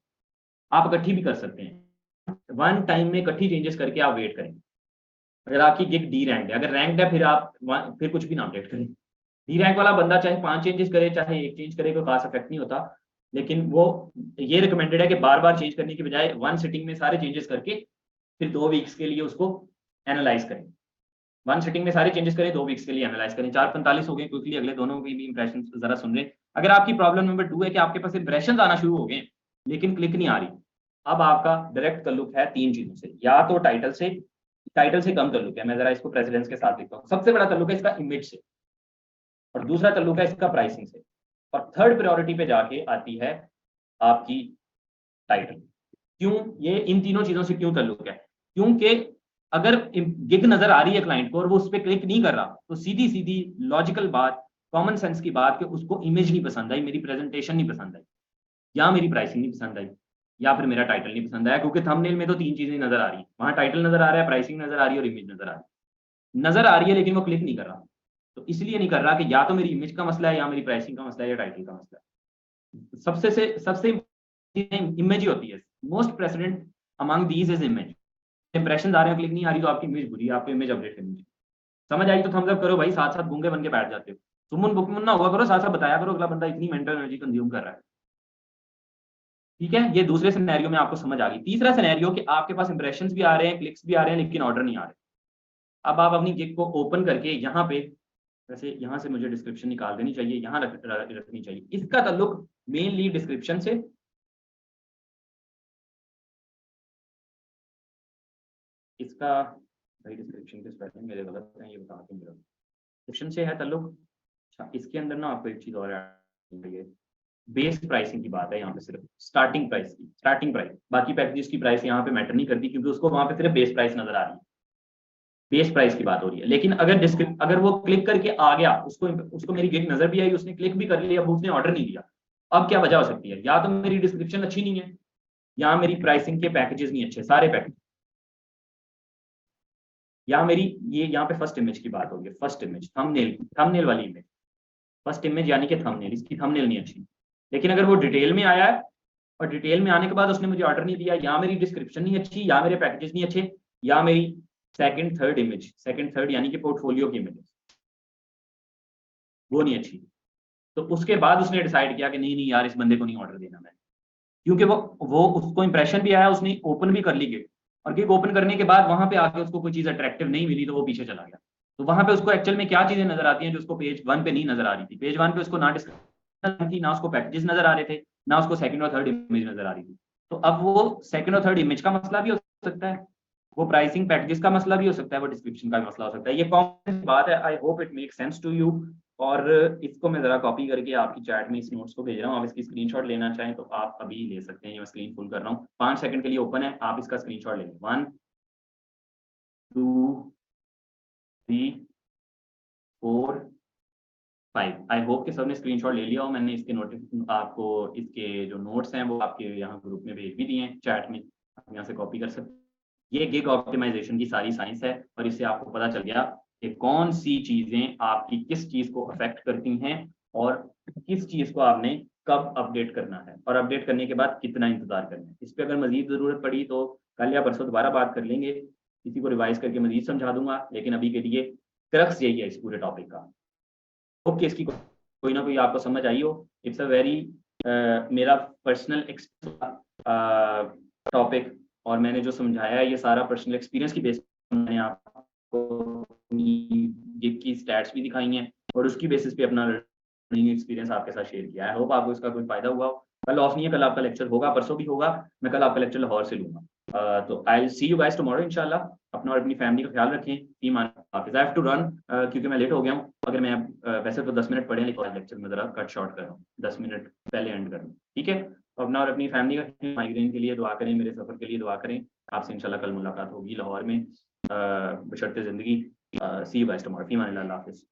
आप इकट्ठी भी कर सकते हैं, 1 टाइम में इकट्ठी चेंजेस करके आप वेट करें। अगर आपकी गिग डी रैंक्ड है, अगर रैंक्ड है फिर आप फिर कुछ भी ना अपडेट करें, डी रैंक वाला बंदा चाहे 5 चेंजेस करे चाहे 1 चेंज करे, कोई खास इफेक्ट नहीं होता, लेकिन वो ये रिकमेंडेड है कि बार बार चेंज करने की बजाय 1 सिटिंग में सारे चेंजेस करके फिर 2 वीक्स के लिए उसको एनालाइज करें। 1 सिटिंग में सारे चेंजेस करें, 2 वीक्स के लिए एनालाइज करें। 4:45 हो गए क्विकली, अगले दोनों के भी इंप्रेशन जरा सुन रहे। अगर आपकी प्रॉब्लम नंबर 2 है कि आपके पास इंप्रेशन आना शुरू हो गए लेकिन क्लिक नहीं आ रही, अब आपका डायरेक्ट ताल्लुक है 3 चीजों से। या तो टाइटल से कम ताल्लुक है, मैं जरा इसको प्रेसिडेंस के साथ लिखता हूँ। सबसे बड़ा ताल्लुक है इसका इमेज से, और दूसरा ताल्लुक है इसका प्राइसिंग से, और थर्ड प्रायोरिटी पे जाके आती है आपकी टाइटल। क्यों ये इन तीनों चीजों से क्यों ताल्लुक है? क्योंकि अगर गिग नजर आ रही है क्लाइंट को और वो उस पर क्लिक नहीं कर रहा, तो सीधी सीधी लॉजिकल बात, कॉमन सेंस की बात कि उसको इमेज नहीं पसंद आई, मेरी प्रेजेंटेशन नहीं पसंद आई, या मेरी प्राइसिंग नहीं पसंद आई, या फिर मेरा टाइटल नहीं पसंद आया। क्योंकि थंबनेल में तो 3 चीजें नजर आ रही है, वहां टाइटल नजर आ रहा है, प्राइसिंग नजर आ रही है और इमेज नजर आ रही है, लेकिन वो क्लिक नहीं कर रहा। तो इसलिए नहीं कर रहा कि या तो मेरी इमेज का मसला है, या मेरी प्राइसिंग का मसला है, या टाइटल का मसला है। सबसे इमेज ही होती है। Most president among these is image. Impression आ रहे हैं, क्लिक नहीं आ रही, तो आपकी इमेज बुरी है, आपको इमेज अपडेट करनी चाहिए। समझ आई तो थम्स अप करो भाई, साथ साथ गूंगे बन के बैठ जाते हो। सुमन बुकमुन ना हुआ करो, साथ साथ बताया करो अगला बंदा इतनी मेंटल एनर्जी कंज्यूम कर रहा है। ठीक है, ये दूसरे सिनेरियो में आपको समझ आ गई। तीसरा सिनेरियो कि आपके पास इंप्रेशंस भी आ रहे हैं, क्लिक्स भी आ रहे हैं, लेकिन ऑर्डर नहीं आ रहे। अब आप अपनी गिग को ओपन करके यहाँ पे, वैसे यहाँ से मुझे डिस्क्रिप्शन निकाल देनी चाहिए, यहाँ रखनी चाहिए। इसका ताल्लुक मेनली डिस्क्रिप्शन से, इसका भाई डिस्क्रिप्शन के स्पेलिंग मेरे गलत हैं, ये बता के मेरा डिस्क्रिप्शन से है ताल्लुक। अच्छा, इसके अंदर ना आपको एक चीज और ऐड है, बेस प्राइसिंग की बात है यहाँ पे, सिर्फ स्टार्टिंग प्राइस। बाकी पैकेजेस की प्राइस यहाँ पे मैटर नहीं करती, क्योंकि उसको वहां पे सिर्फ बेस प्राइस नजर आ रही है, बेस प्राइस की बात हो रही है। लेकिन अगर वो क्लिक करके आ गया, उसको मेरी गिग नजर भी आई, उसने क्लिक भी कर लिया, उसने ऑर्डर नहीं दिया, अब क्या वजह हो सकती है? या तो मेरी डिस्क्रिप्शन अच्छी नहीं है, या मेरी प्राइसिंग के पैकेजेस नहीं अच्छे, सारे पैकेज, या मेरी ये यहाँ पे फर्स्ट इमेज की बात होगी, फर्स्ट इमेज थंबनेल वाली इमेज, फर्स्ट इमेज यानी कि थंबनेल, इसकी थंबनेल नहीं अच्छी। लेकिन अगर वो डिटेल में आया है और डिटेल में आने के बाद उसने मुझे ऑर्डर नहीं दिया, या मेरी डिस्क्रिप्शन नहीं अच्छी, या मेरे पैकेजेस नहीं अच्छे, या मेरी सेकंड थर्ड यानी कि पोर्टफोलियो की इमेज वो नहीं अच्छी, तो उसके बाद उसने डिसाइड किया कि नहीं यार, इस बंदे को नहीं ऑर्डर देना मैं, क्योंकि वो उसको इंप्रेशन भी आया, उसने ओपन भी कर ली गिग, और गिग ओपन करने के बाद वहां पे आके उसको कोई चीज अट्रैक्टिव नहीं मिली, तो वो पीछे चला गया। तो वहां पे उसको एक्चुअल में क्या चीजें नजर आती हैं जो उसको पेज 1 पे नहीं नजर आ रही थी। पेज 1 पे उसको ना डिस्क्रिप्शन थी, ना उसको पैकेजेस नजर आ रहे थे, ना उसको सेकंड और थर्ड इमेज नजर आ रही थी। तो अब वो सेकंड और थर्ड इमेज का मसला भी हो सकता है, वो प्राइसिंग पैकेजेस का मसला भी हो सकता है, वो डिस्क्रिप्शन का भी मसला हो सकता है। ये कॉमन बात है, I hope it make sense to you. और इसको मैं जरा कॉपी करके आपकी चैट में इस नोट्स को भेज रहा हूँ, आप इसकी स्क्रीनशॉट लेना चाहें तो आप अभी ले सकते हैं। ये मैं स्क्रीन फुल कर रहा हूँ, 5 सेकंड के लिए ओपन है, आप इसका स्क्रीनशॉट ले लें। 1 2 3 4 5। आई होप कि सबने स्क्रीनशॉट ले लिया हो। मैंने इसके नोटिस आपको इसके जो नोट्स हैं वो आपके यहाँ ग्रुप में भेज भी दिए हैं चैट में, आप यहाँ से कॉपी कर सकते हैं। ये गिग ऑप्टिमाइजेशन की सारी साइंस है, और इससे आपको पता चल गया कि कौन सी चीजें आपकी किस चीज को अफेक्ट करती हैं, और किस चीज को आपने कब अपडेट करना है, और अपडेट करने के बाद कितना इंतजार करना है। इस पर अगर मजीद जरूरत पड़ी तो कल या परसों दोबारा बात कर लेंगे, किसी को रिवाइज करके मजीद समझा दूंगा, लेकिन अभी के लिए क्रक्स यही है इस पूरे टॉपिक का। होप कि इसकी कोई ना कोई आपको समझ आई हो। इट्स अ वेरी मेरा पर्सनल टॉपिक, और मैंने जो समझाया है ये सारा पर्सनल एक्सपीरियंस की बेस पर मैंने आपको गिग की स्टैट्स भी दिखाई हैं, और उसकी बेसिस पे अपना लर्निंग एक्सपीरियंस आपके साथ शेयर किया है। होप आपको इसका कोई फायदा हुआ हो। कल ऑफ नहीं है, कल आपका लेक्चर होगा, परसों भी होगा, मैं कल आपका लेक्चर लाहौर से लूंगा। तो I will see you guys tomorrow इंशाल्लाह। अपना और अपनी फैमिली का ख्याल रखें। ईमान हाफिज़। आई हैव टू रन क्योंकि मैं लेट हो गया हूँ। अगर मैं वैसे तो 10 मिनट पढ़े, लेकिन लेक्चर में जरा कट शॉर्ट कर रहा हूँ, 10 मिनट पहले एंड कर रहा हूँ। ठीक है, तो अपना और अपनी फैमिली का, माइग्रेन के लिए दुआ करें, मेरे सफर के लिए दुआ करें। आपसे इंशाल्लाह कल मुलाकात होगी लाहौर में बशर्ते ज़िंदगी। सी यू गाइस टुमारो। ईमान अल्लाह हाफिज़।